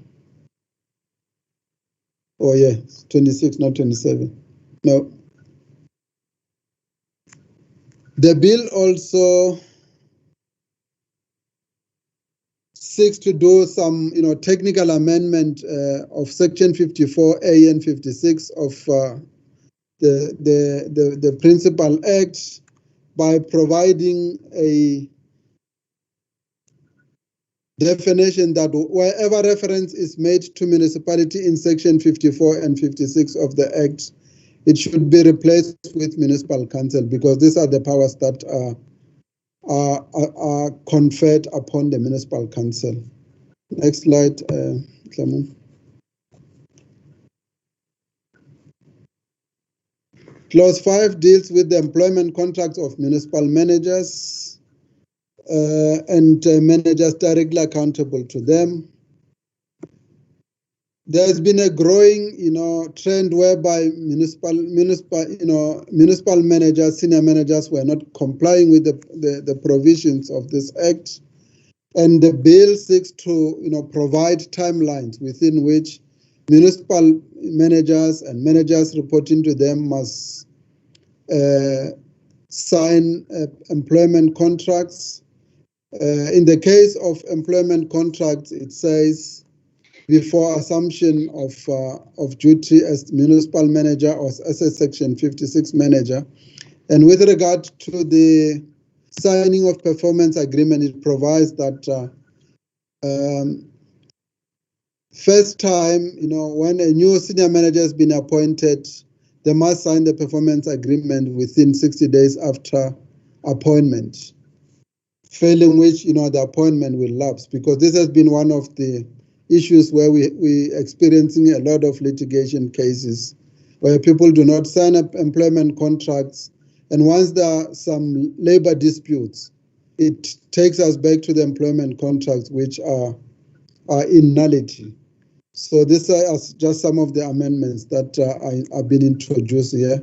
Oh yeah, 26, not 27. No. The bill also seeks to do some, technical amendment of section 54A and 56 of the Municipal Act by providing a definition that wherever reference is made to municipality in section 54 and 56 of the Act, it should be replaced with municipal council, because these are the powers that are conferred upon the municipal council. Next slide, Clement. Clause 5 deals with the employment contracts of municipal managers and managers directly accountable to them. There's been a growing, trend whereby municipal managers, senior managers were not complying with the provisions of this act, and the bill seeks to, provide timelines within which municipal managers and managers reporting to them must sign employment contracts. In the case of employment contracts, it says before assumption of duty as municipal manager or as a section 56 manager. And with regard to the signing of performance agreement, it provides that first time, when a new senior manager has been appointed, they must sign the performance agreement within 60 days after appointment, failing which, the appointment will lapse, because this has been one of the issues where we experiencing a lot of litigation cases where people do not sign up employment contracts, and once there are some labor disputes, it takes us back to the employment contracts, which are in nullity. So these are just some of the amendments that have been introduced here.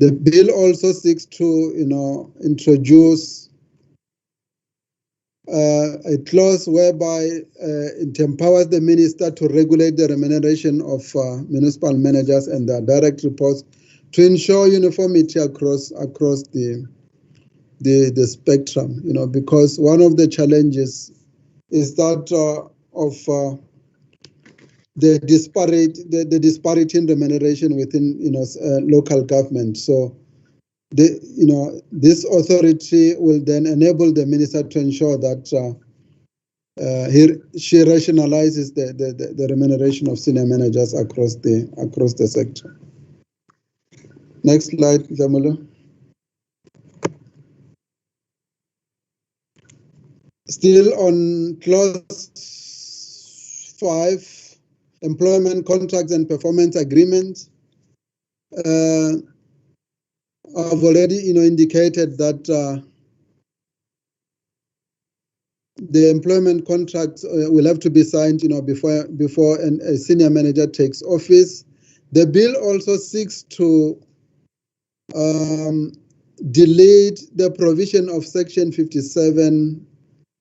The bill also seeks to introduce a clause whereby it empowers the minister to regulate the remuneration of municipal managers and their direct reports to ensure uniformity across the spectrum. Because one of the challenges is that of the disparity in remuneration within local government. So this authority will then enable the minister to ensure that she rationalizes the remuneration of senior managers across the sector. Next slide, Zamula. Still on clause 5, employment contracts and performance agreements. I've already indicated that the employment contracts will have to be signed before a senior manager takes office. The bill also seeks to delete the provision of section 57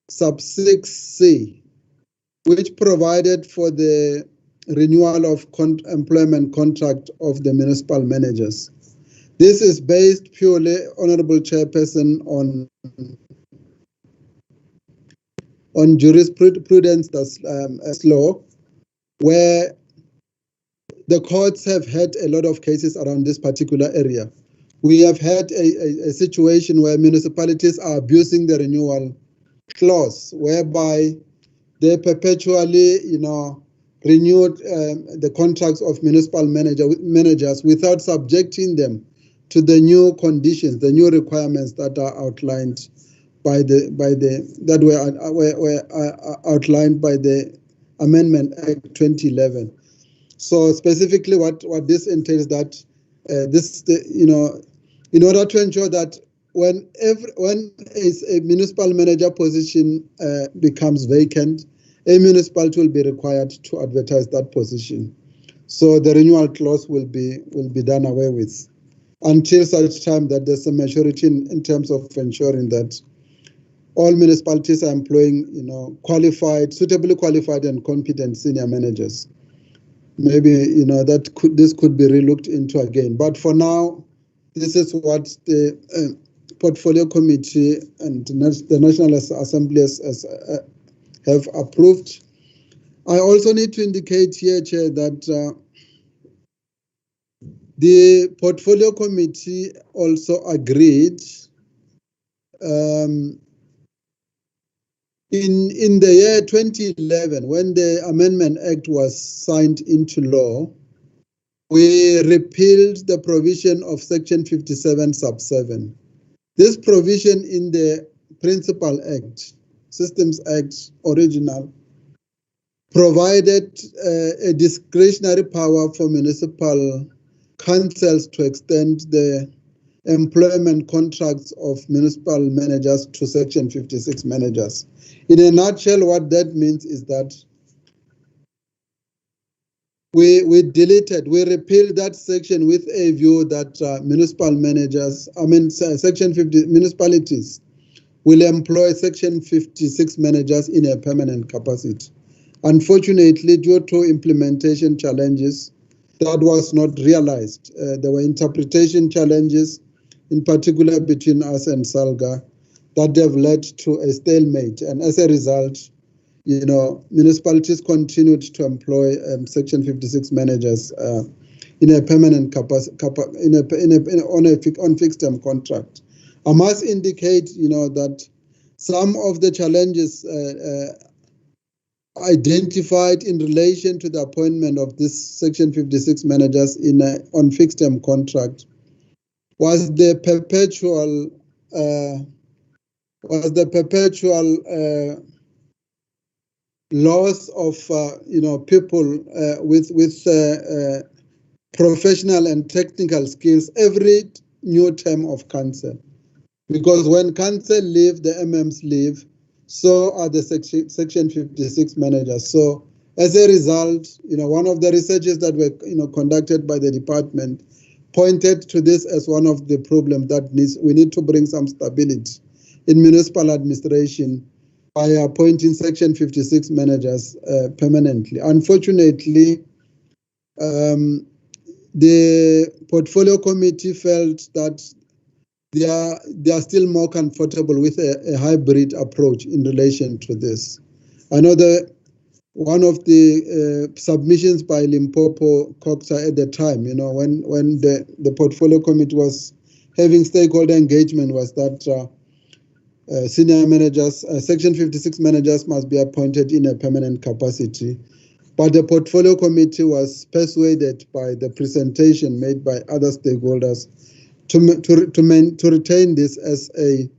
sub 6C, which provided for the renewal of employment contract of the municipal managers. This is based purely, Honorable Chairperson, on jurisprudence as law, where the courts have had a lot of cases around this particular area. We have had a situation where municipalities are abusing the renewal clause, whereby they perpetually, renewed the contracts of municipal managers without subjecting them to the new conditions, the new requirements that are outlined that were outlined by the Amendment Act 2011. So specifically, what this entails that in order to ensure that when a municipal manager position becomes vacant, a municipality will be required to advertise that position. So the renewal clause will be done away with until such time that there's a majority in terms of ensuring that all municipalities are employing, suitably qualified and competent senior managers. Maybe this could be relooked into again. But for now, this is what the Portfolio Committee and the National Assembly have approved. I also need to indicate here, Chair, that the Portfolio Committee also agreed in the year 2011, when the Amendment Act was signed into law, we repealed the provision of Section 57 sub 7. This provision in the Principal Act, Systems Act original, provided a discretionary power for municipal councils to extend the employment contracts of municipal managers to Section 56 managers. In a nutshell, what that means is that we repealed that section with a view that municipal managers, Section 50 municipalities will employ Section 56 managers in a permanent capacity. Unfortunately, due to implementation challenges, that was not realized. There were interpretation challenges, in particular between us and SALGA, that have led to a stalemate. And as a result, municipalities continued to employ Section 56 managers in a permanent capacity, on fixed-term contract. I must indicate, that some of the challenges identified in relation to the appointment of this Section 56 managers on fixed-term contract was the perpetual loss of people with professional and technical skills every new term of council, because when council leave, the MMs leave, so are the Section 56 managers. So as a result, one of the researches that were conducted by the department pointed to this as one of the problems that we need to bring some stability in municipal administration by appointing Section 56 managers permanently. Unfortunately, the Portfolio Committee felt that they are still more comfortable with a hybrid approach in relation to this. I know that one of the submissions by Limpopo CoGHSTA at the time, when the Portfolio Committee was having stakeholder engagement, was that senior managers, Section 56 managers must be appointed in a permanent capacity. But the Portfolio Committee was persuaded by the presentation made by other stakeholders to retain this as the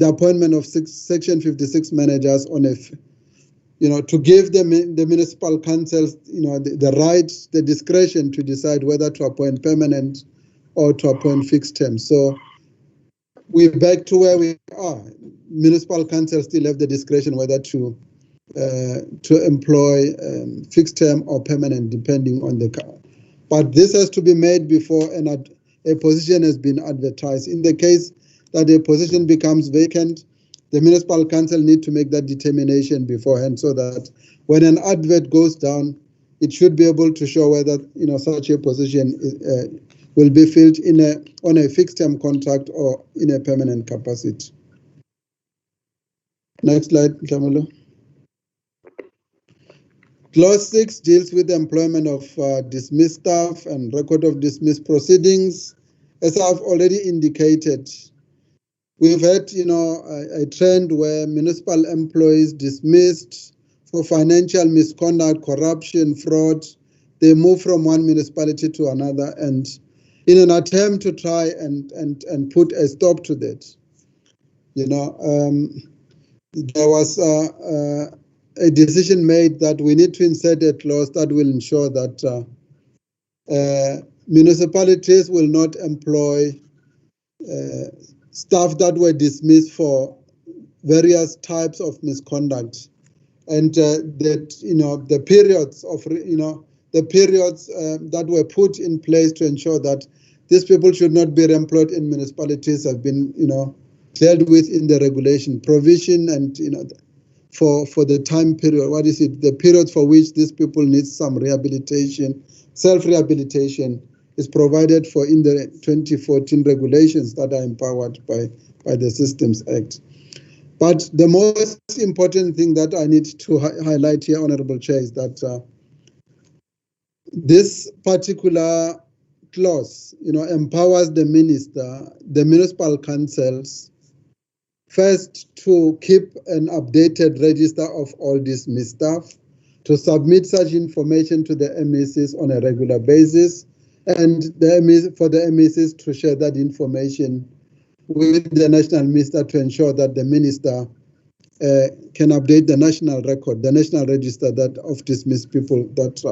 appointment of Section 56 managers on to give the municipal councils, the right, the discretion to decide whether to appoint permanent or to appoint fixed term. So we're back to where we are. Municipal councils still have the discretion whether to employ fixed term or permanent, depending on the. But this has to be made before a position has been advertised. In the case that a position becomes vacant, the municipal council need to make that determination beforehand, so that when an advert goes down, it should be able to show whether such a position will be filled on a fixed-term contract or in a permanent capacity. Next slide, Kamala. Clause 6 deals with the employment of dismissed staff and record of dismissed proceedings. As I've already indicated, we've had a trend where municipal employees dismissed for financial misconduct, corruption, fraud. They move from one municipality to another, and in an attempt to try and put a stop to that, there was a decision made that we need to insert a clause that will ensure that municipalities will not employ staff that were dismissed for various types of misconduct, and that the periods of that were put in place to ensure that these people should not be employed in municipalities have been dealt with in the regulation provision, and for the time period, what is it? The period for which these people need some rehabilitation, self-rehabilitation, is provided for in the 2014 regulations that are empowered by the Systems Act. But the most important thing that I need to highlight here, Honorable Chair, is that this particular clause, empowers the minister, the municipal councils, first to keep an updated register of all dismissed staff, to submit such information to the MECs on a regular basis, and for the MECs to share that information with the national minister to ensure that the minister can update the national record, the national register of dismissed people, that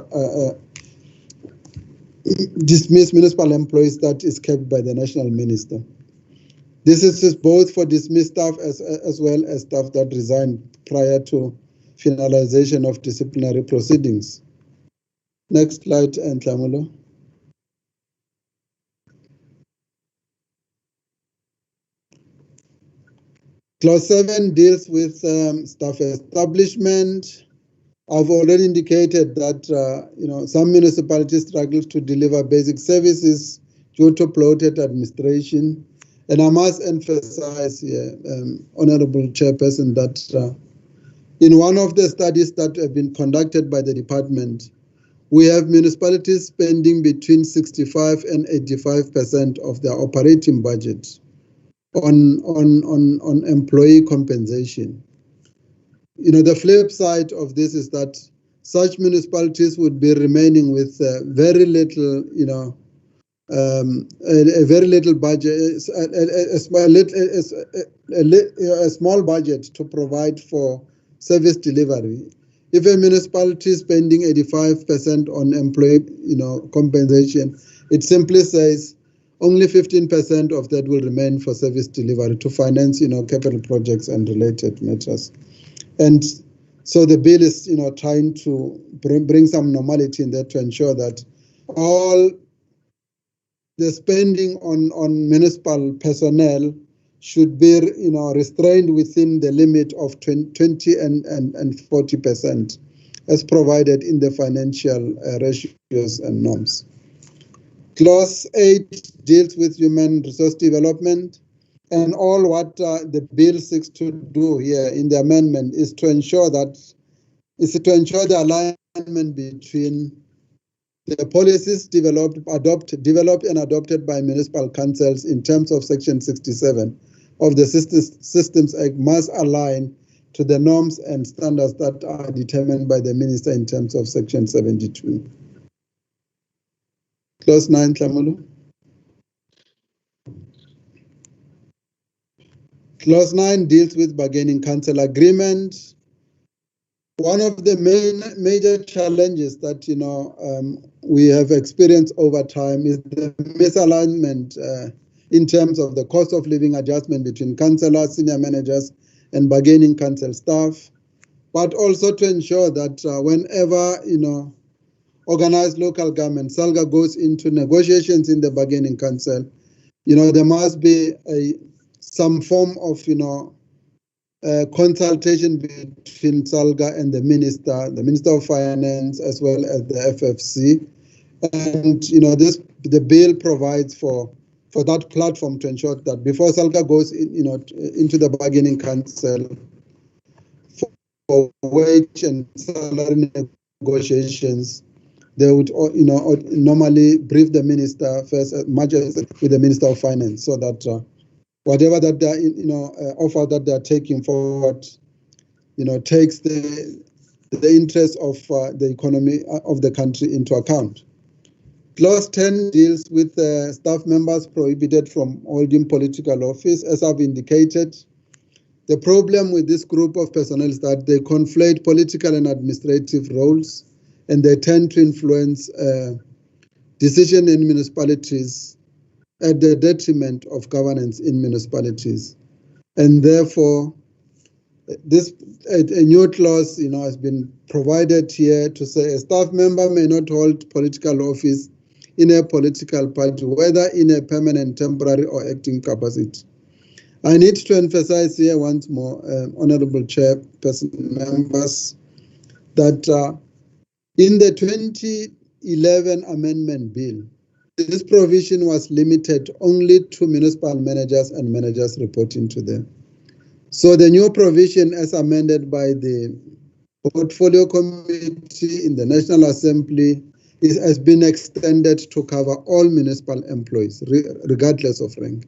dismissed municipal employees, that is kept by the national minister. This is both for dismissed staff as well as staff that resigned prior to finalization of disciplinary proceedings. Next slide, Nhlamulo. Clause 7 deals with staff establishment. I've already indicated that some municipalities struggle to deliver basic services due to bloated administration. And I must emphasize here, Honorable Chairperson, that in one of the studies that have been conducted by the department, we have municipalities spending between 65 and 85% of their operating budget on employee compensation. The flip side of this is that such municipalities would be remaining with very little, a very little budget, a small budget to provide for service delivery. If a municipality is spending 85% on employee, compensation, it simply says only 15% of that will remain for service delivery to finance, capital projects and related matters. And so the bill is, trying to bring some normality in there to ensure that all the spending on municipal personnel should be, restrained within the limit of 20 and 40%, as provided in the financial ratios and norms. Clause 8 deals with human resource development, and all what the bill seeks to do here in the amendment is to ensure the alignment between the policies developed and adopted by municipal councils in terms of Section 67 of the Systems Act must align to the norms and standards that are determined by the minister in terms of Section 72. Clause 9, Nhlamulo. Clause 9 deals with bargaining council agreement. One of the major challenges that we have experienced over time is the misalignment in terms of the cost of living adjustment between councillors, senior managers, and bargaining council staff, but also to ensure that whenever organized local government, SALGA goes into negotiations in the bargaining council, there must be some form of, consultation between SALGA and the Minister of Finance, as well as the FFC. And, the bill provides for that platform to ensure that before SALGA goes into the bargaining council for wage and salary negotiations, they would, normally brief the minister first, as much as with the Minister of Finance, so that whatever that they offer that they are taking forward, takes the interest of the economy of the country into account. Clause 10 deals with staff members prohibited from holding political office. As I've indicated, the problem with this group of personnel is that they conflate political and administrative roles, and they tend to influence decision in municipalities at the detriment of governance in municipalities. And therefore, a new clause has been provided here to say a staff member may not hold political office in a political party, whether in a permanent, temporary, or acting capacity. I need to emphasize here once more, Honorable Chairperson, members, that in the 2011 Amendment Bill, this provision was limited only to municipal managers and managers reporting to them. So the new provision, as amended by the Portfolio Committee in the National Assembly, has been extended to cover all municipal employees, regardless of rank,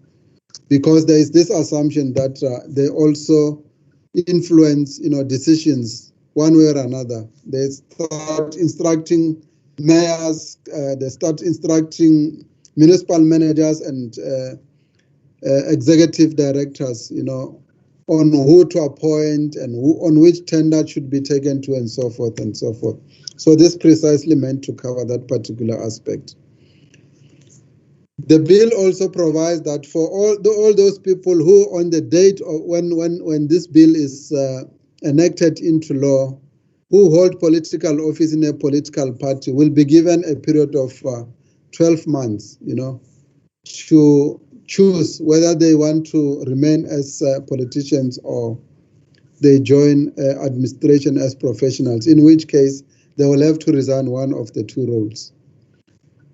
because there is this assumption that they also influence, decisions one way or another. They start instructing mayors, they start instructing municipal managers and executive directors, on who to appoint and on which tender should be taken to, and so forth and so forth. So this precisely meant to cover that particular aspect. The bill also provides that for all those people who, on the date of when this bill is enacted into law, who hold political office in a political party, will be given a period of 12 months, to choose whether they want to remain as politicians or they join administration as professionals, in which case they will have to resign one of the two roles.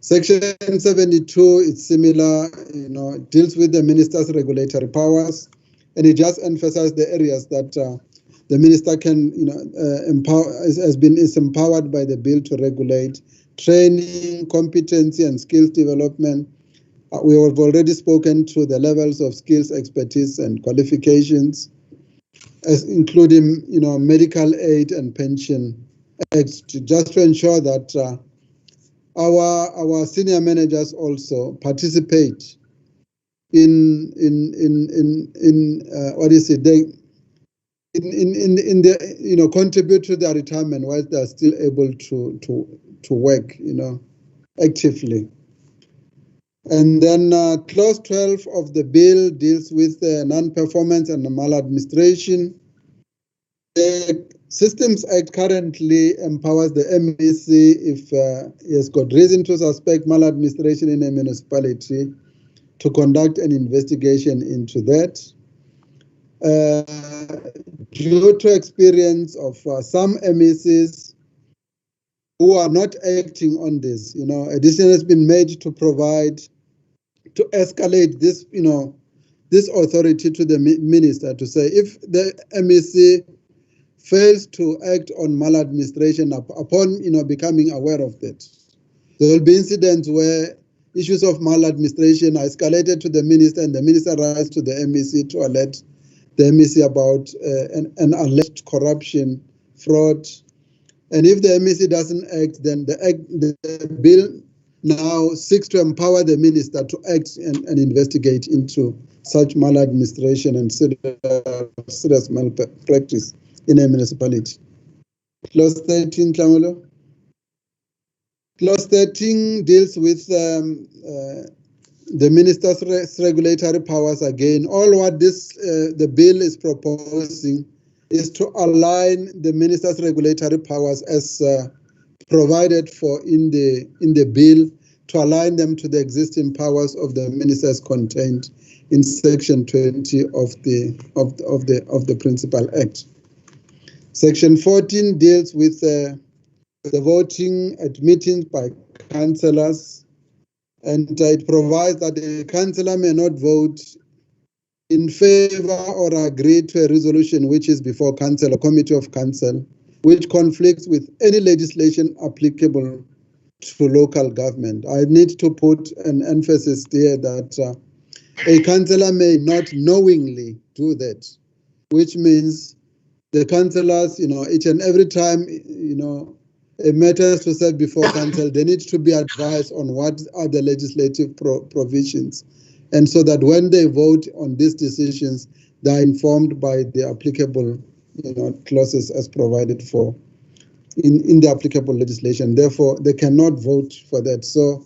Section 72 is similar, it deals with the minister's regulatory powers, and it just emphasizes the areas that the minister can, is empowered by the bill to regulate: training, competency, and skills development. We have already spoken to the levels of skills, expertise, and qualifications, as including, medical aid and pension acts, just to ensure that our senior managers also participate in contribute to their retirement while they are still able to work, actively. And then clause 12 of the bill deals with non-performance and maladministration. The Systems Act currently empowers the MEC, if he has got reason to suspect maladministration in a municipality, to conduct an investigation into that. Due to experience of some MECs who are not acting on this, a decision has been made to escalate this, this authority to the minister, to say if the MEC fails to act on maladministration upon, becoming aware of that, there will be incidents where issues of maladministration are escalated to the minister, and the minister writes to the MEC to alert the MEC about an alleged corruption, fraud. And if the MEC doesn't act, then the bill now seeks to empower the minister to act and investigate into such maladministration and serious malpractice in a municipality. Clause 13, Tlamulo. Clause 13 deals with the minister's regulatory powers again. All what the bill is proposing is to align the minister's regulatory powers as provided for in the bill to align them to the existing powers of the ministers contained in Section 20 of the Principal Act. Section 14 deals with the voting at meetings by councillors, and it provides that a councillor may not vote in favor or agree to a resolution which is before council or committee of council, which conflicts with any legislation applicable to local government. I need to put an emphasis there that a councillor may not knowingly do that, which means the councillors, each and every time, a matter is to set before council, they need to be advised on what are the legislative provisions. And so that when they vote on these decisions, they are informed by the applicable, clauses as provided for in the applicable legislation. Therefore, they cannot vote for that. So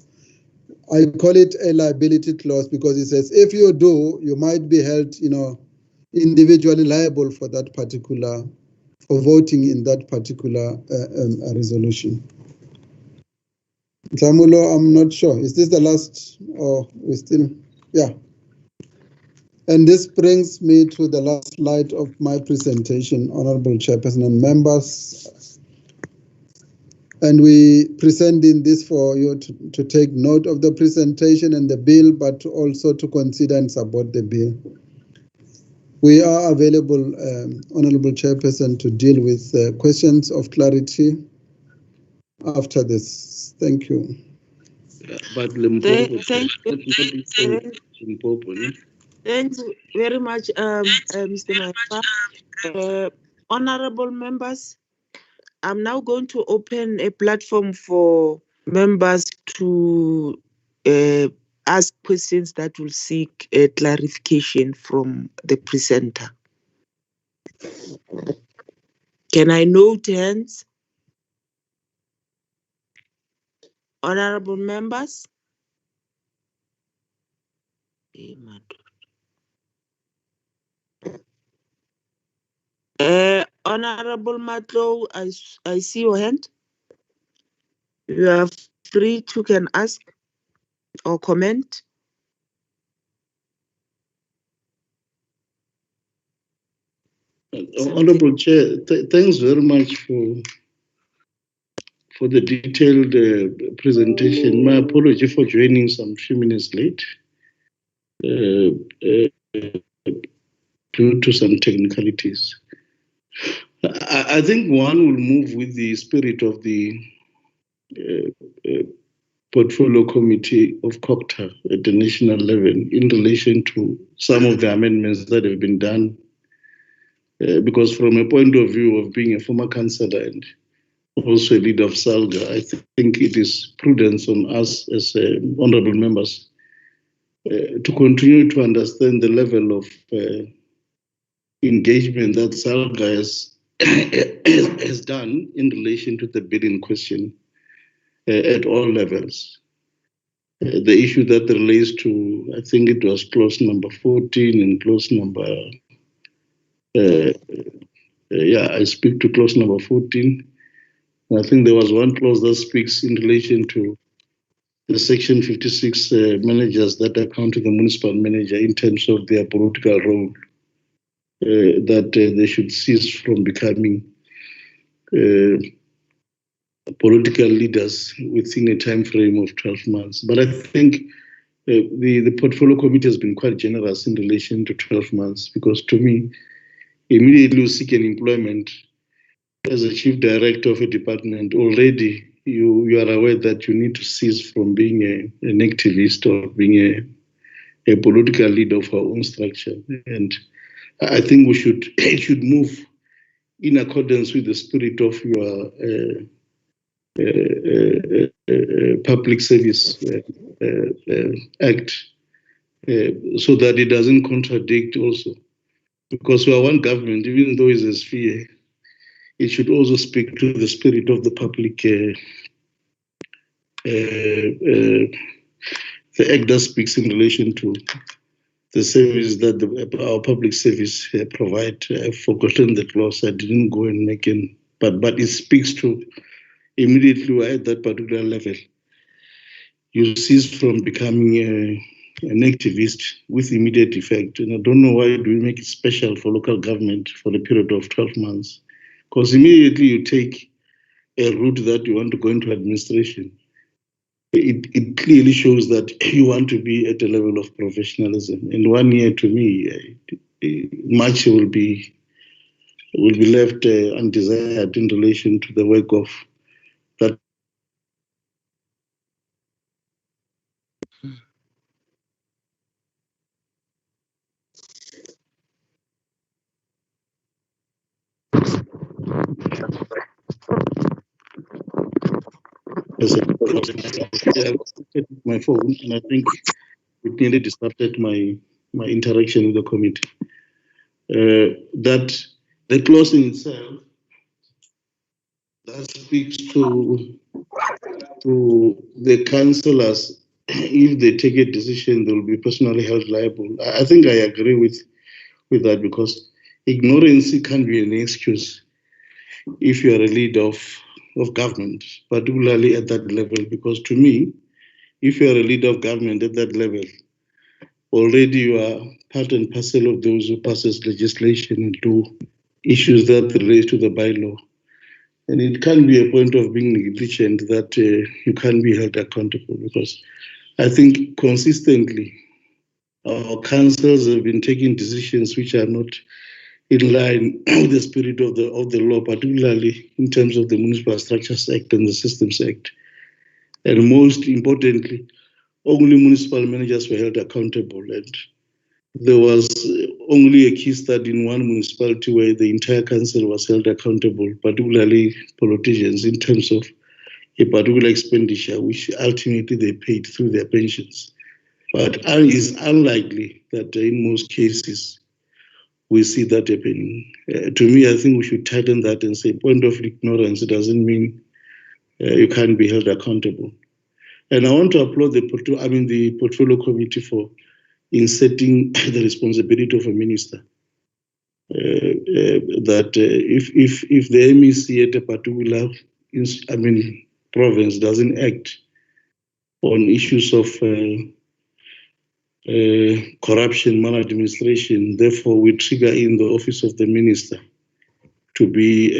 I call it a liability clause because it says if you do, you might be held, individually liable for that particular, for voting in that particular resolution. Samulo, I'm not sure. Is this the last, or we still? Yeah. And this brings me to the last slide of my presentation, Honorable Chairperson and members. And we presenting this for you to take note of the presentation and the bill, but also to consider and support the bill. We are available, Honorable Chairperson, to deal with questions of clarity after this. Thank you. But Thanks very much, Mr. Maepa. Honorable members, I'm now going to open a platform for members to ask questions that will seek a clarification from the presenter. Can I note hands? Honorable members? Honorable Matlow, I see your hand. You are free to can ask or comment. Honorable Chair, thanks very much for the detailed presentation. My apology for joining some few minutes late due to some technicalities. I think one will move with the spirit of the Portfolio Committee of CoGHSTA at the national level in relation to some of the amendments that have been done. Because from a point of view of being a former councillor and also a leader of SALGA, I think it is prudence on us as honorable members to continue to understand the level of engagement that SALGA has done in relation to the bill in question at all levels. The issue that relates to, I think it was clause number 14 and clause number, I speak to clause number 14. I think there was one clause that speaks in relation to the Section 56 managers that account to the municipal manager in terms of their political role, that they should cease from becoming political leaders within a time frame of 12 months. But I think the Portfolio Committee has been quite generous in relation to 12 months, because to me, immediately you seek an employment as a chief director of a department, already you are aware that you need to cease from being an activist or being a political leader of our own structure. And I think it should move in accordance with the spirit of your Public Service Act, so that it doesn't contradict also. Because we are one government, even though it's a sphere, it should also speak to the spirit of the public, the act that speaks in relation to the service that our public service provide. I've forgotten the clause. I didn't go and make it, but it speaks to immediately you are at that particular level, you cease from becoming an activist with immediate effect. And I don't know why do we make it special for local government for a period of 12 months. Because immediately you take a route that you want to go into administration, it clearly shows that you want to be at a level of professionalism. And 1 year, to me, much will be left undesired in relation to the work of that. My phone, and I think it nearly disrupted my interaction with the committee. That the clause in itself that speaks to the councillors, if they take a decision, they will be personally held liable. I think I agree with that, because ignorance can't be an excuse if you are a leader of government, particularly at that level. Because to me, if you are a leader of government at that level, already you are part and parcel of those who passes legislation into issues that relate to the bylaw. And it can't be a point of being negligent that you can't be held accountable, because I think consistently our councils have been taking decisions which are not in line with the spirit of the law, particularly in terms of the Municipal Structures Act and the Systems Act. And most importantly, only municipal managers were held accountable. And there was only a case study in one municipality where the entire council was held accountable, particularly politicians, in terms of a particular expenditure, which ultimately they paid through their pensions. But it is unlikely that in most cases we see that happening. To me, I think we should tighten that and say point of ignorance doesn't mean you can't be held accountable. And I want to applaud the portfolio committee for inserting the responsibility of a minister. That if the MEC at a particular province doesn't act on issues of corruption, maladministration, therefore we trigger in the office of the minister to be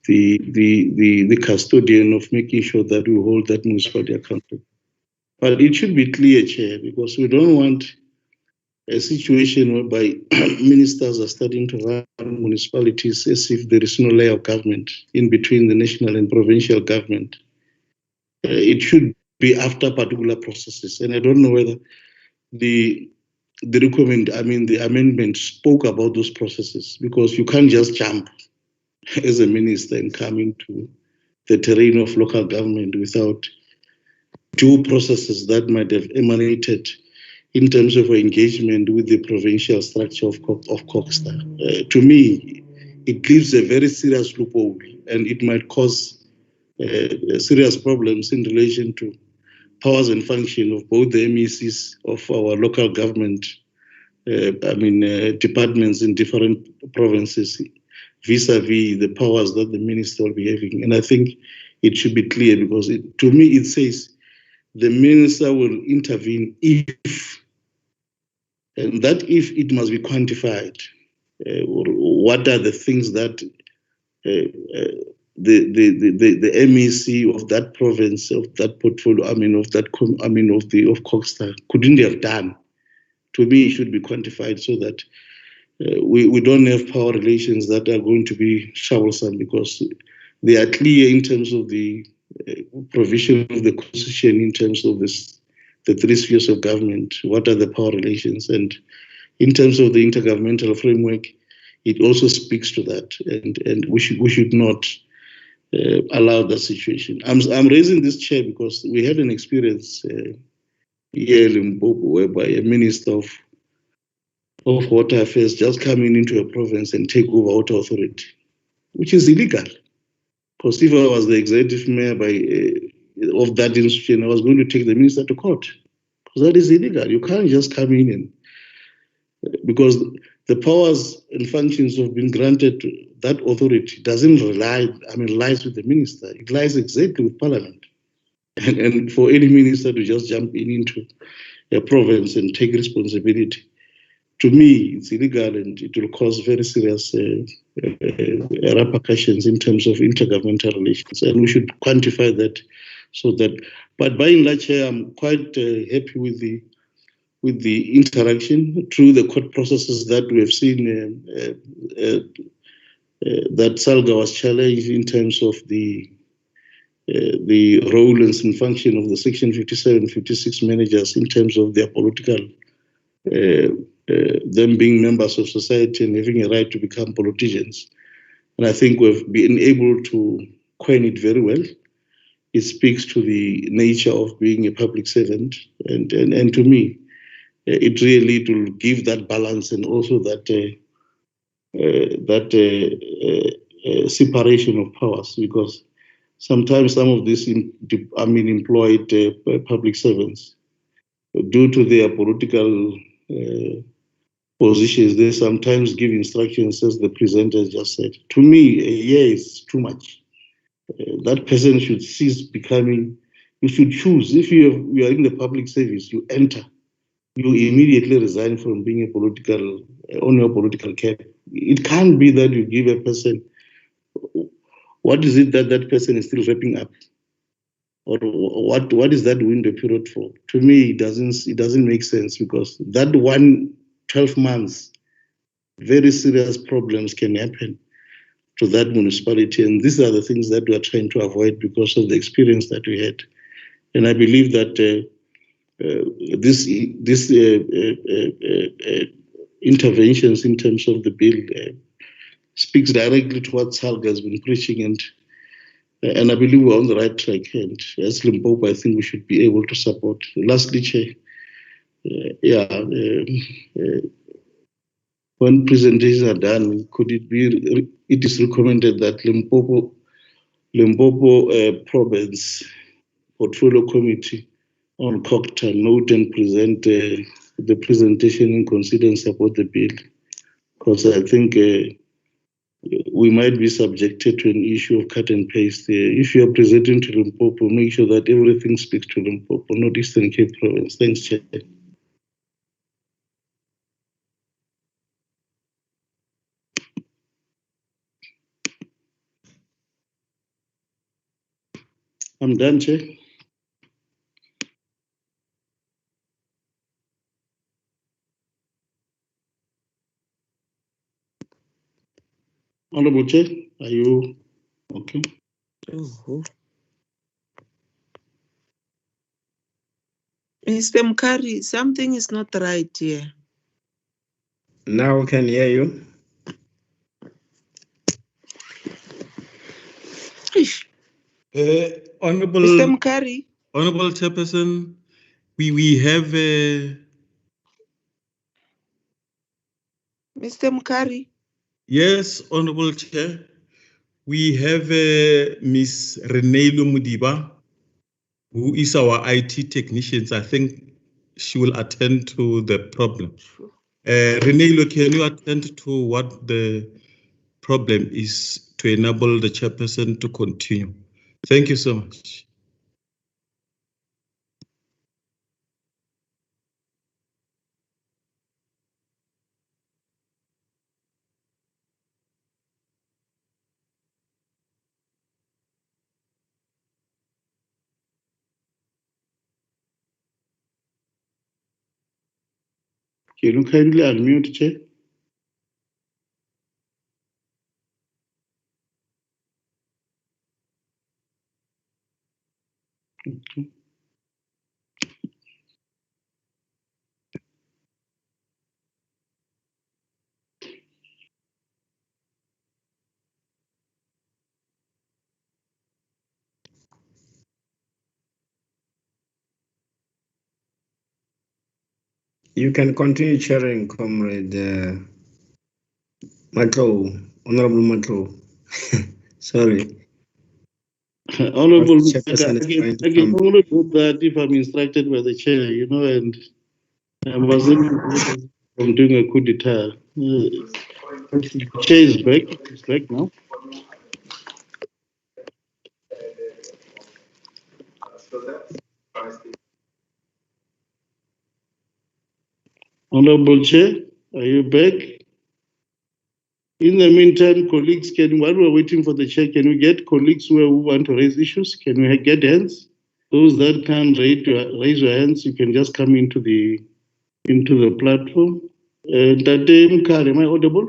the custodian of making sure that we hold that municipality accountable. But it should be clear, Chair, because we don't want a situation whereby ministers are starting to run municipalities as if there is no layer of government in between the national and provincial government. It should be after particular processes. And I don't know whether the amendment spoke about those processes, because you can't just jump as a minister and come into the terrain of local government without due processes that might have emanated in terms of engagement with the provincial structure of CoGHSTA. To me, it leaves a very serious loophole, and it might cause serious problems in relation to powers and function of both the MECs of our local government, departments in different provinces, vis-a-vis the powers that the minister will be having. And I think it should be clear, because to me it says the minister will intervene if, and that if it must be quantified. What are the things that the MEC of that province, of that portfolio, of CoGHSTA couldn't have done? To me, it should be quantified so that we don't have power relations that are going to be troublesome, because they are clear in terms of the provision of the Constitution, in terms of the 3 spheres of government. What are the power relations? And in terms of the intergovernmental framework, it also speaks to that, and we should not allow that situation. I'm raising this, Chair, because we had an experience here in Limpopo whereby a minister of water affairs just coming into a province and take over water authority, which is illegal. Because if I was the executive mayor of that institution, I was going to take the minister to court, because that is illegal. You can't just come in and, because the powers and functions have been granted to that authority doesn't lies with the minister. It lies exactly with Parliament. And for any minister to just jump into a province and take responsibility, to me, it's illegal and it will cause very serious repercussions in terms of intergovernmental relations. And we should quantify that so that, but by and large, I'm quite happy with the interaction through the court processes that we have seen that SALGA was challenged in terms of the role and function of the Section 57, 56 managers in terms of their political, them being members of society and having a right to become politicians. And I think we've been able to coin it very well. It speaks to the nature of being a public servant. And to me, it really will give that balance and also that separation of powers, because sometimes some of these employed public servants, due to their political positions, they sometimes give instructions as the presenter just said. To me, a year is too much. That person should cease becoming, you should choose. If you are in the public service, you enter, you immediately resign from being a political, on your political cap. It can't be that you give a person, what is it that that person is still wrapping up? Or what is that window period for? To me, it doesn't make sense, because that 12 months, very serious problems can happen to that municipality. And these are the things that we are trying to avoid because of the experience that we had. And I believe that this interventions in terms of the bill speaks directly to what SALGA has been preaching, and I believe we're on the right track. And as Limpopo, I think we should be able to support. Lastly, Chair, when presentations are done, could it be? It is recommended that Limpopo Province Portfolio Committee on CoGHSTA note and present the presentation and consider and support the bill, because I think we might be subjected to an issue of cut and paste. If you are presenting to Limpopo, make sure that everything speaks to Limpopo, not Eastern Cape Province. Thanks, Chair. I'm done, Chair. Honorable Chair, are you okay? Mr. Mkari, something is not right here. Now we can hear you. Honorable Mr. Mkari. Honorable Chairperson, we have Mr. Mkari. Yes, Honorable Chair. We have Ms. Renelo Mudiba, who is our IT technician. I think she will attend to the problem. Renelo, can you attend to what the problem is to enable the chairperson to continue? Thank you so much. Can you kindly unmute, Chair? Okay. You can continue chairing, Comrade Matlo, Honorable Matlo. Sorry. Honorable, I Chairperson can only do that if I'm instructed by the chair, and I was able to from doing a coup d'etat. The chair is back. It's back now. Honorable Chair, are you back? In the meantime, colleagues, while we're waiting for the chair, can we get colleagues who want to raise issues? Can we get hands? Those that can raise your hands, you can just come into the platform. Tate Mkari, am I audible?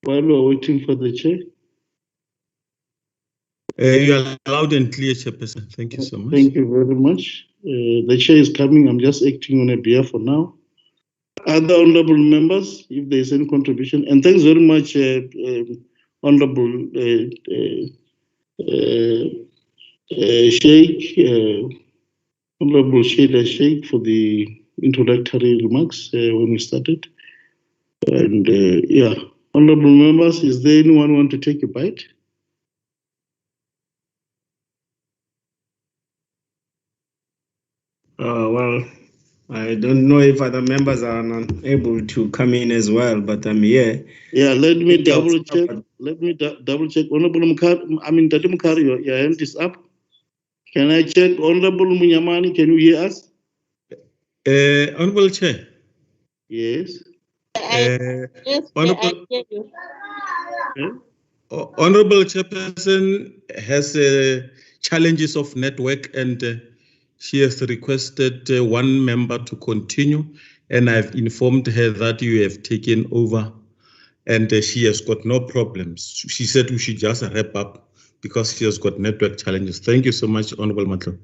While we're waiting for the chair. You are loud and clear, Chairperson. Thank you so much. Thank you very much. The chair is coming. I'm just acting on a behalf for now. Other honorable members, if there is any contribution, and thanks very much, Honorable Sheikh, Honorable Sheikh, for the introductory remarks when we started. And yeah, honorable members, is there anyone want to take a bite? Well, I don't know if other members are unable to come in as well, but I'm here. Yeah, let me double check. Let me double check. Honorable Tati Mukari, your hand is up. Can I check? Honorable Munyamani, can you hear us? Honorable Chair. Yes. Yes, Honorable, I hear you. Honorable Chairperson has challenges of network, and she has requested one member to continue, and I've informed her that you have taken over, and she has got no problems. She said we should just wrap up because she has got network challenges. Thank you so much, Honorable Matlo.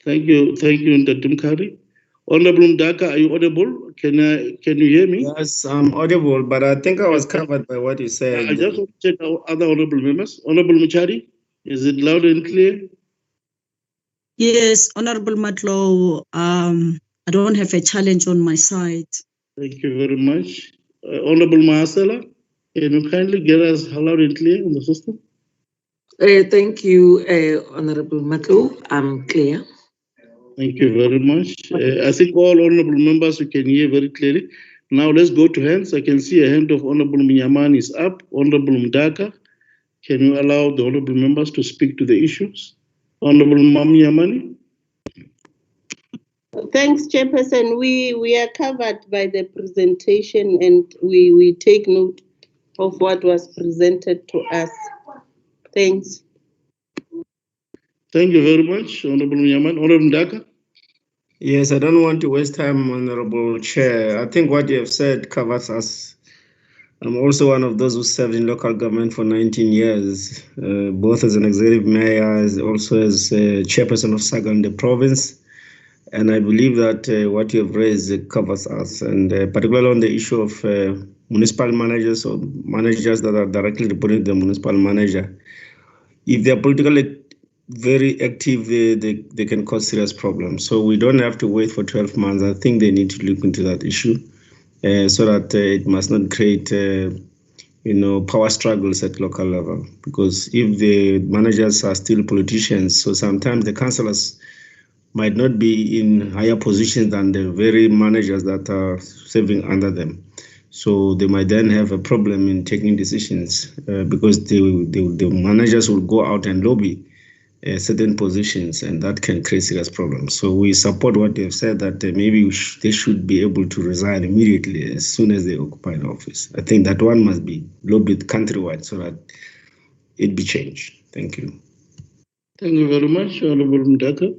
Thank you, Ntatim Kari. Honorable Mdaka, are you audible? Can you hear me? Yes, I'm audible, but I think I was covered by what you said. I just want to check our other honorable members. Honorable Muchari, is it loud and clear? Yes, Honorable Matlow, I don't have a challenge on my side. Thank you very much. Honorable Mahasela, can you kindly get us loud and clear on the system? Thank you, Honorable Matlow. I'm clear. Thank you very much. I think all honorable members you can hear very clearly. Now let's go to hands. I can see a hand of Honorable Minyamani is up. Honorable Mdaka, can you allow the honorable members to speak to the issues? Honorable Minyamani. Thanks, Chairperson. We are covered by the presentation, and we take note of what was presented to us. Thanks. Thank you very much, Honorable Minyamani. Honorable Mdaka. Yes, I don't want to waste time, Honorable Chair. I think what you have said covers us. I'm also one of those who served in local government for 19 years, both as an executive mayor, as also as chairperson of SAGA in the province. And I believe that what you have raised covers us, and particularly on the issue of municipal managers or managers that are directly reporting to the municipal manager. If they are politically very active, they can cause serious problems. So we don't have to wait for 12 months. I think they need to look into that issue so that it must not create power struggles at local level. Because if the managers are still politicians, so sometimes the councillors might not be in higher positions than the very managers that are serving under them. So they might then have a problem in taking decisions because the managers will go out and lobby certain positions, and that can create serious problems. So we support what they've said, that maybe they should be able to resign immediately as soon as they occupy the office. I think that one must be lobbied countrywide so that it be changed. Thank you. Thank you very much, Honorable Mdaka.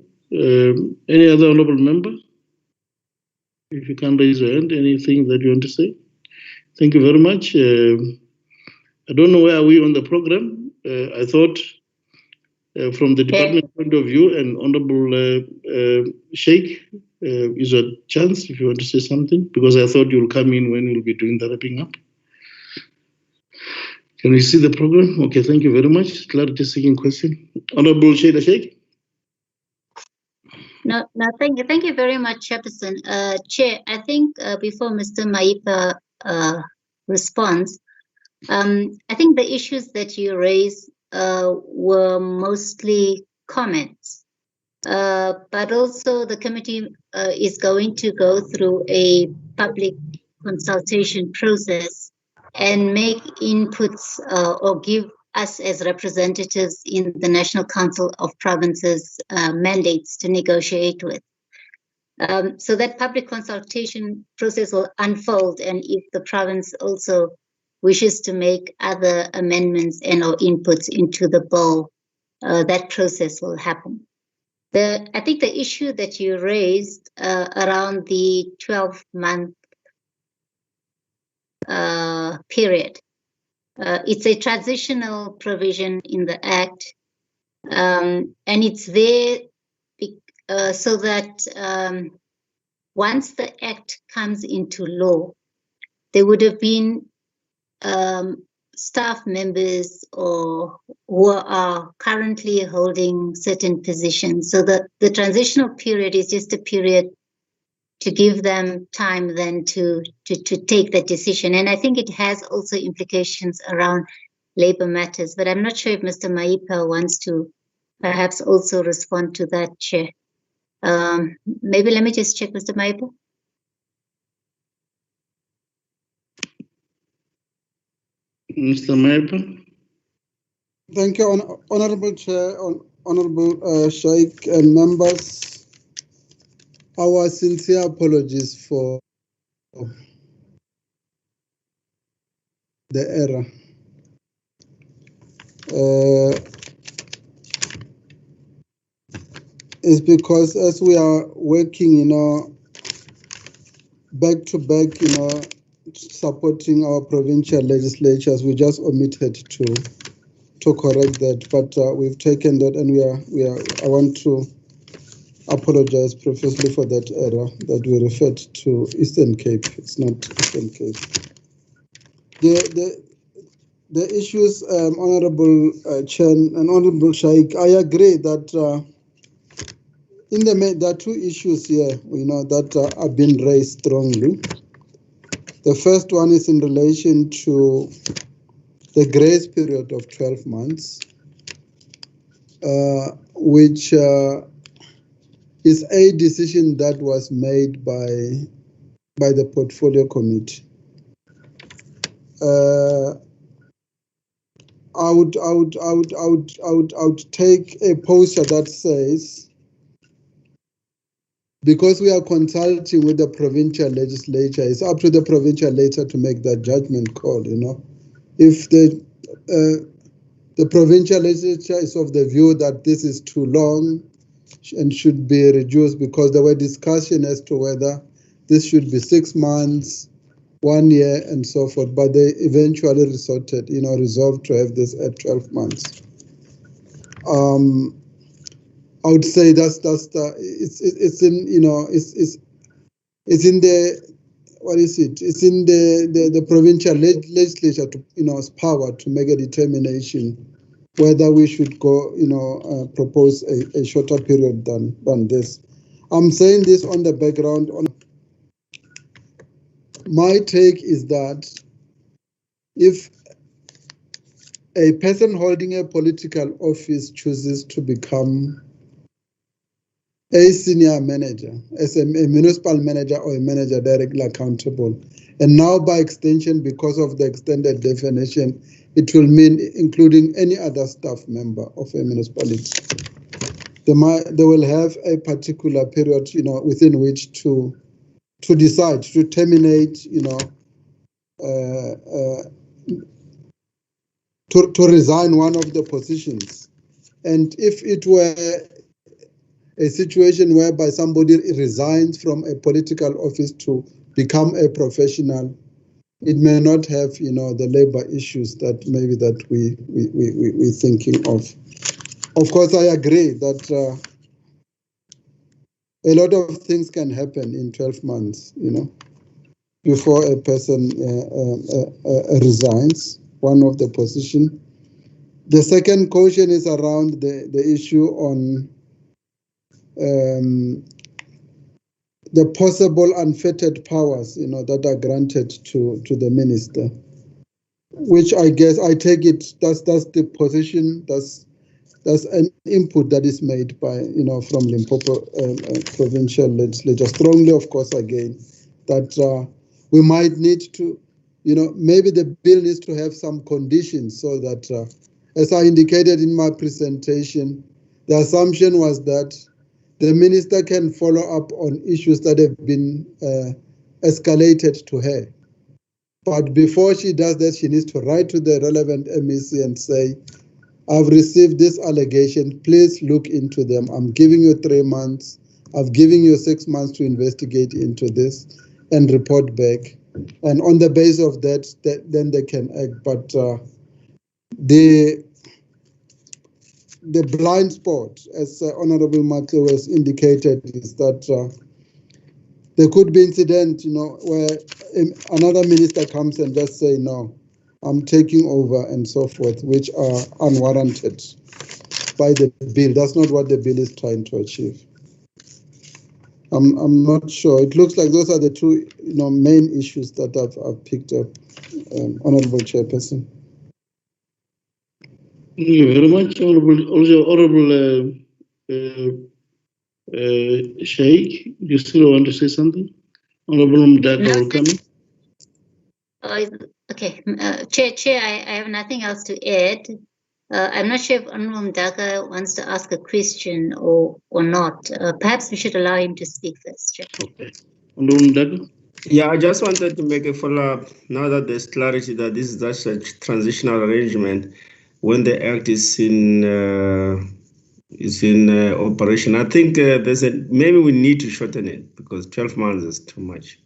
Any other honorable member? If you can raise your hand, anything that you want to say? Thank you very much. I don't know where are we on the program. I thought from the department point of view, and Honorable Sheikh is a chance if you want to say something, because I thought you'll come in when we'll be doing the wrapping up. Can we see the program? Okay, thank you very much. Clarity seeking question. Honorable Sheikh. No, thank you very much, Chairperson. Chair, I think before Mr. Maipa responds, I think the issues that you raised were mostly comments, but also the committee is going to go through a public consultation process and make inputs or give us as representatives in the National Council of Provinces mandates to negotiate with. So that public consultation process will unfold, and if the province also wishes to make other amendments and or inputs into the bill, that process will happen. I think the issue that you raised around the 12-month period, it's a transitional provision in the Act, and it's there so that once the Act comes into law, there would have been staff members or who are currently holding certain positions. So the transitional period is just a period to give them time then to take that decision. And I think it has also implications around labor matters, but I'm not sure if Mr. Maipa wants to perhaps also respond to that, Chair. Maybe let me just check, Mr. Maipa. Mr. Maipa? Thank you, Honorable Chair, Honorable Sheikh and members. Our sincere apologies for the error. It's because as we are working, back to back, supporting our provincial legislatures, we just omitted to correct that. But we've taken that, and I want to apologize profusely for that error that we referred to Eastern Cape. It's not Eastern Cape. The issues, Honorable Chen and Honorable Shaikh, I agree that there are two issues here, that have been raised strongly. The first one is in relation to the grace period of 12 months, which is a decision that was made by the Portfolio Committee. I would take a posture that says, because we are consulting with the provincial legislature, it's up to the provincial legislature to make that judgment call. If the provincial legislature is of the view that this is too long and should be reduced, because there were discussion as to whether this should be 6 months, 1 year, and so forth, but they eventually resolved to have this at 12 months. I would say it's in the, what is it? It's in the provincial legislature to power to make a determination whether we should go propose a shorter period than this. I'm saying this on the background. My take is that if a person holding a political office chooses to become a senior manager, as a municipal manager or a manager directly accountable, and now by extension, because of the extended definition, it will mean including any other staff member of a municipality. They will have a particular period, within which to decide to terminate, to resign one of the positions. And if it were a situation whereby somebody resigns from a political office to become a professional, it may not have, the labor issues that maybe that we're thinking of. Of course, I agree that a lot of things can happen in 12 months, before a person resigns one of the position. The second question is around the issue on the possible unfettered powers, that are granted to the minister, which I guess I take it that's the position, that's an input that is made by from Limpopo provincial legislature. Strongly, of course, again, that we might need to, maybe the bill needs to have some conditions so that, as I indicated in my presentation, the assumption was that the minister can follow up on issues that have been escalated to her. But before she does that, she needs to write to the relevant MEC and say, I've received this allegation, please look into them. I'm giving you 3 months. I've given you 6 months to investigate into this and report back. And on the basis of that, then they can act. But the blind spot, as Honorable Matlo has indicated, is that there could be incident, where another minister comes and just say, no, I'm taking over and so forth, which are unwarranted by the bill. That's not what the bill is trying to achieve. I'm not sure. It looks like those are the two main issues that I've picked up, Honorable Chairperson. Thank you very much, Honorable Sheikh. You still want to say something? Honorable Mdaka will come in. Okay, Chair, I have nothing else to add. I'm not sure if Honorable Mdaka wants to ask a question or not. Perhaps we should allow him to speak first, Chair. Okay. Honorable Mdaka? Yeah, I just wanted to make a follow-up now that there's clarity that this is just a transitional arrangement. When the act is in operation, I think maybe we need to shorten it because 12 months is too much.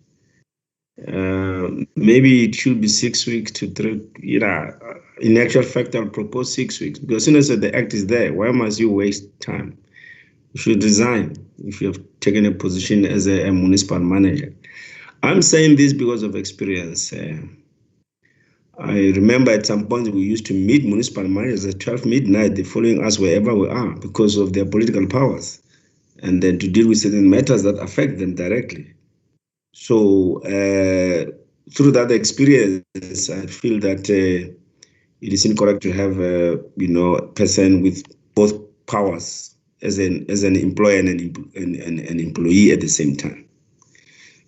Maybe it should be 6 weeks to 3. In actual fact, I'll propose 6 weeks because as soon as the act is there, why must you waste time? You should resign if you have taken a position as a municipal manager. I'm saying this because of experience. I remember at some point we used to meet municipal managers at 12 midnight. They're following us wherever we are because of their political powers, and then to deal with certain matters that affect them directly. So through that experience, I feel that it is incorrect to have a person with both powers as an employer and an employee at the same time.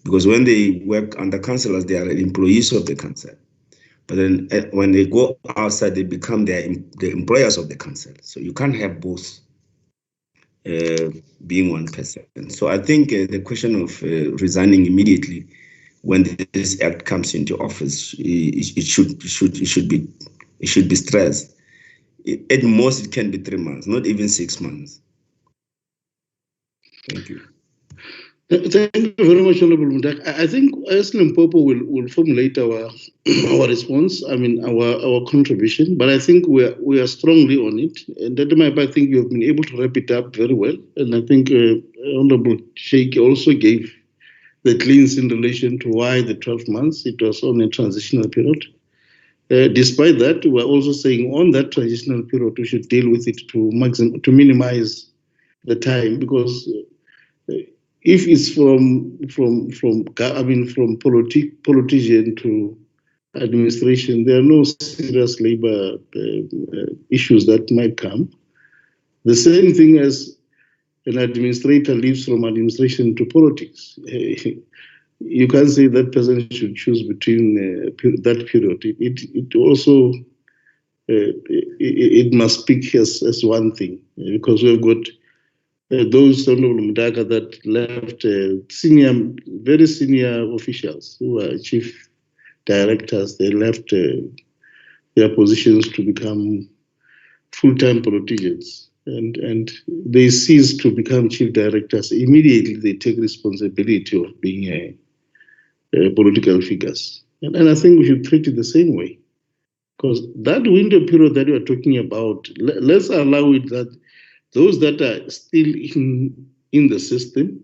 Because when they work under councillors, they are employees of the council. But then when they go outside, they become the employers of the council. So you can't have both being one person. So I think the question of resigning immediately when this act comes into office, it should be stressed. At most, it can be 3 months, not even 6 months. Thank you. Thank you very much, Honorable Mundak. I think as Limpopo will formulate our response, our contribution, but I think we are strongly on it. And that I think you have been able to wrap it up very well. And I think Honorable Sheikh also gave the clues in relation to why the 12 months, it was on a transitional period. Despite that, we're also saying on that transitional period, we should deal with it to minimize the time, because if it's from politician to administration, there are no serious labor issues that might come. The same thing as an administrator leaves from administration to politics. You can't say that person should choose between that period. It also it must speak as one thing, because we've got those Mdaka that left very senior officials who are chief directors. They left their positions to become full-time politicians, and they cease to become chief directors. Immediately, they take responsibility of being political figures. And I think we should treat it the same way, because that window period that you are talking about, let's allow it that those that are still in the system,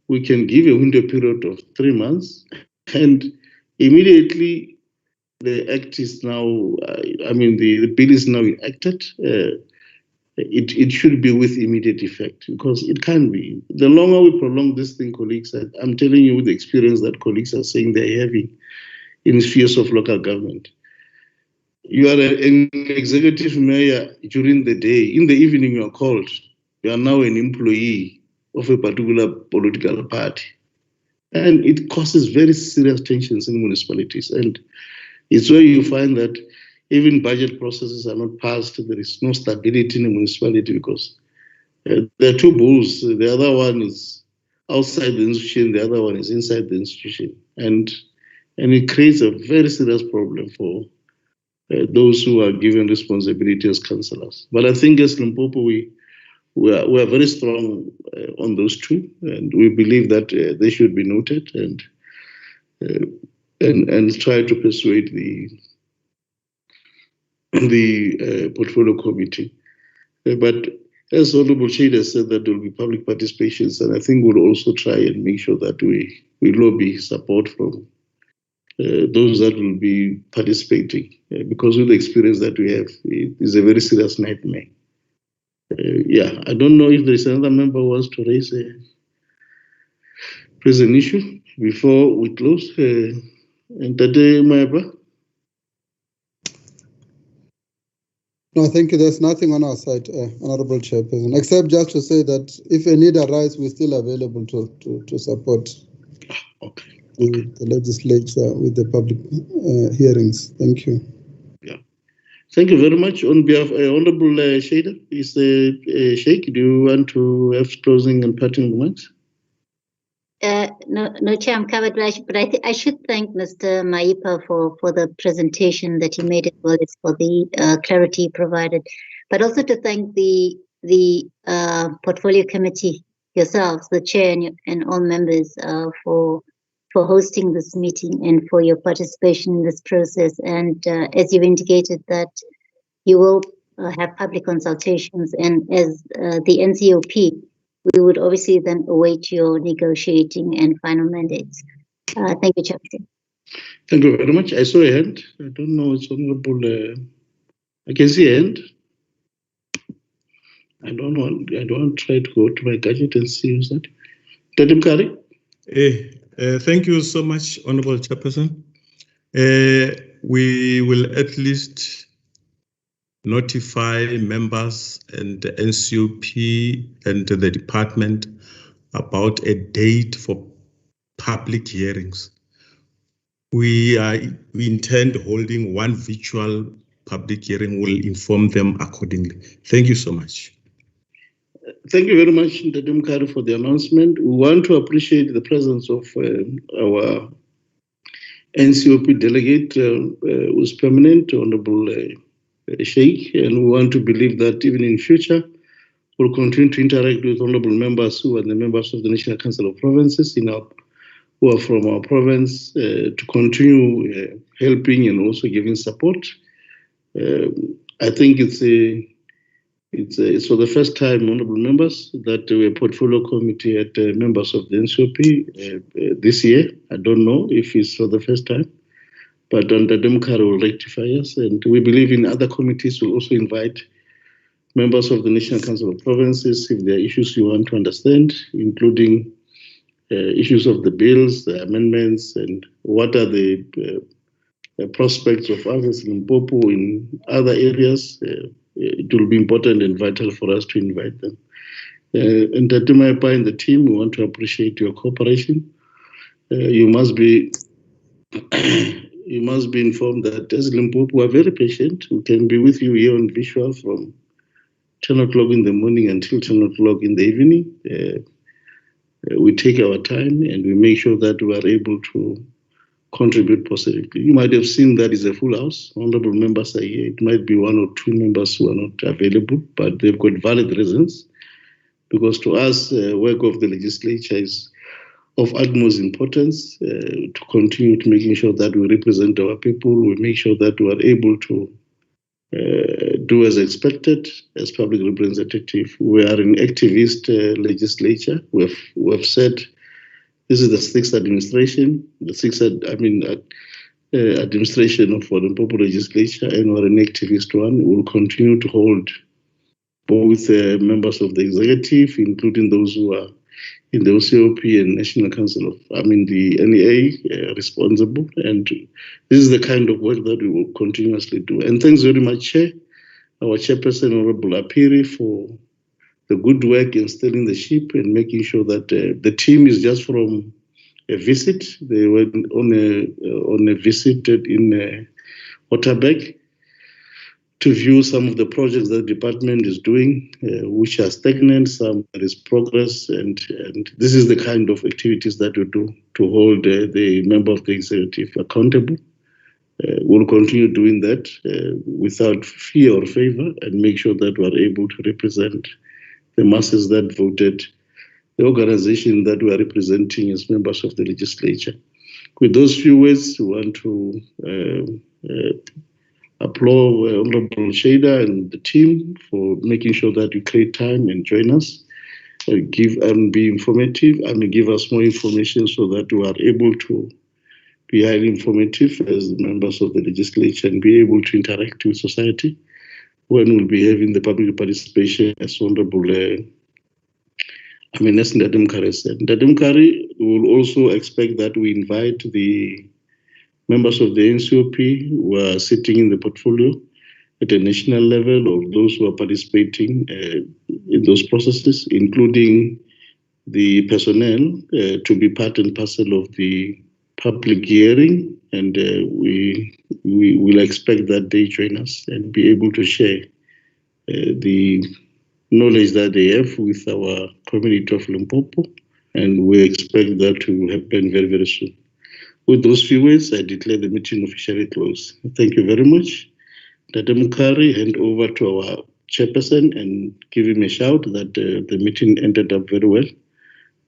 we can give a window period of 3 months, and immediately the act is now, the bill is now enacted. It should be with immediate effect, because it can be. The longer we prolong this thing, colleagues, I'm telling you with the experience that colleagues are saying they're having in spheres of local government. You are an executive mayor during the day. In the evening, you are called. You are now an employee of a particular political party. And it causes very serious tensions in municipalities. And it's where you find that even budget processes are not passed. There is no stability in a municipality because there are two bulls. The other one is outside the institution, the other one is inside the institution. And it creates a very serious problem for those who are given responsibility as councillors. But I think as Limpopo, we are very strong on those two, and we believe that they should be noted and try to persuade the portfolio committee. But as Honorable Shade said, that there will be public participations, and I think we'll also try and make sure that we lobby support from those that will be participating, because with the experience that we have, it is a very serious nightmare. I don't know if there is another member who wants to raise an issue before we close. Ndade Maeba? No, thank you. There's nothing on our side, Honorable Chairperson, except just to say that if a need arises, we're still available to support the legislature with the public hearings. Thank you. Yeah. Thank you very much. On behalf of Honorable Shader, Sheikh, do you want to have closing and parting remarks? No, Chair, I'm covered, but I should thank Mr. Maipa for the presentation that he made, as well as for the clarity provided, but also to thank the portfolio committee, yourselves, the chair, and all members for hosting this meeting and for your participation in this process. And as you've indicated that you will have public consultations, and as the NCOP, we would obviously then await your negotiating and final mandates. Thank you, Chair. Thank you very much. I saw a hand. I don't know, it's Honorable. I can see a hand. I don't want to try to go to my gadget and see who's that. Tadim Kari? Thank you so much, Honorable Chairperson. We will at least notify members and the NCOP and the department about a date for public hearings. We intend holding one virtual public hearing. We'll inform them accordingly. Thank you so much. Thank you very much, Ndade Kari, for the announcement. We want to appreciate the presence of our NCOP delegate, who's permanent, Honorable Sheikh, and we want to believe that even in future, we'll continue to interact with honorable members who are the members of the National Council of Provinces who are from our province to continue helping and also giving support. I think it's for the first time, honorable members, that we portfolio committee at members of the NCOP this year. I don't know if it's for the first time, but Ndade Kari will rectify us, and we believe in other committees will also invite members of the National Council of Provinces if there are issues you want to understand, including issues of the bills, the amendments, and what are the prospects of others in Limpopo in other areas. It will be important and vital for us to invite them. And Ndade Maipa and the team, we want to appreciate your cooperation. You must be informed that as Limpopo, we are very patient. We can be with you here on visual from 10 o'clock in the morning until 10 o'clock in the evening. We take our time and we make sure that we are able to contribute positively. You might have seen that is a full house. Honorable members are here. It might be one or two members who are not available, but they've got valid reasons, because to us, work of the legislature is of utmost importance to continue to making sure that we represent our people. We make sure that we are able to do as expected as public representative. We are an activist legislature. We have said this is the sixth administration, administration of the Limpopo legislature, and we're an activist one. We'll continue to hold both members of the executive, including those who are in the OCOP and National Council of, the NEA responsible. And this is the kind of work that we will continuously do. And thanks very much, Chair, our Chairperson, Honorable Apiri, for the good work in steering the ship and making sure that the team is just from a visit. They went on a visit in Waterberg to view some of the projects that the department is doing, which are stagnant, some there is progress, and this is the kind of activities that we do to hold the member of the executive accountable. We'll continue doing that without fear or favor, and make sure that we are able to represent the masses that voted, the organization that we are representing as members of the legislature. With those few words, we want to applaud Honorable Shada and the team for making sure that you create time and join us, give and be informative, and give us more information so that we are able to be highly informative as members of the legislature and be able to interact with society when we'll be having the public participation, as Honorable Ndadum Kari said. Ndadum Kari will also expect that we invite the members of the NCOP who are sitting in the portfolio at a national level, of those who are participating in those processes, including the personnel, to be part and parcel of the public hearing, and we will expect that they join us and be able to share the knowledge that they have with our community of Limpopo, and we expect that to happen very, very soon. With those few words, I declare the meeting officially closed. Thank you very much. Ndadum Kari, hand over to our chairperson and give him a shout that the meeting ended up very well,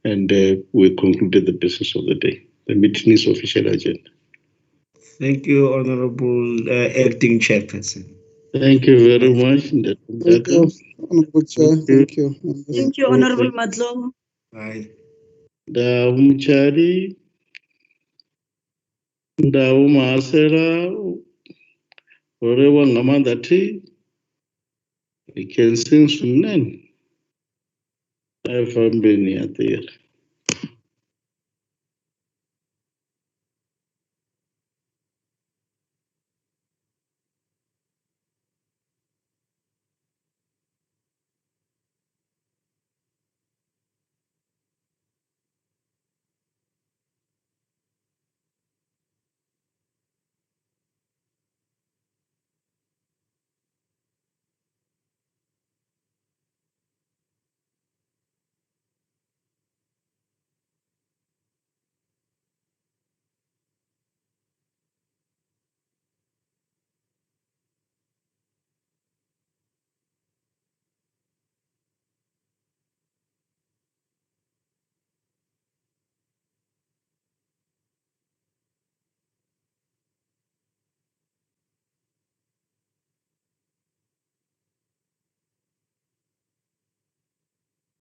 and we concluded the business of the day. The meeting is official agenda. Thank you, Honorable Acting Chairperson. Thank you very much. Thank you, Honorable Chair. Thank you. Thank you, Honorable Madlo. Bye. Ndawu Mchari, Ndawu Masera, Orewa Ngamandati, we can sing Sunan. I've been here.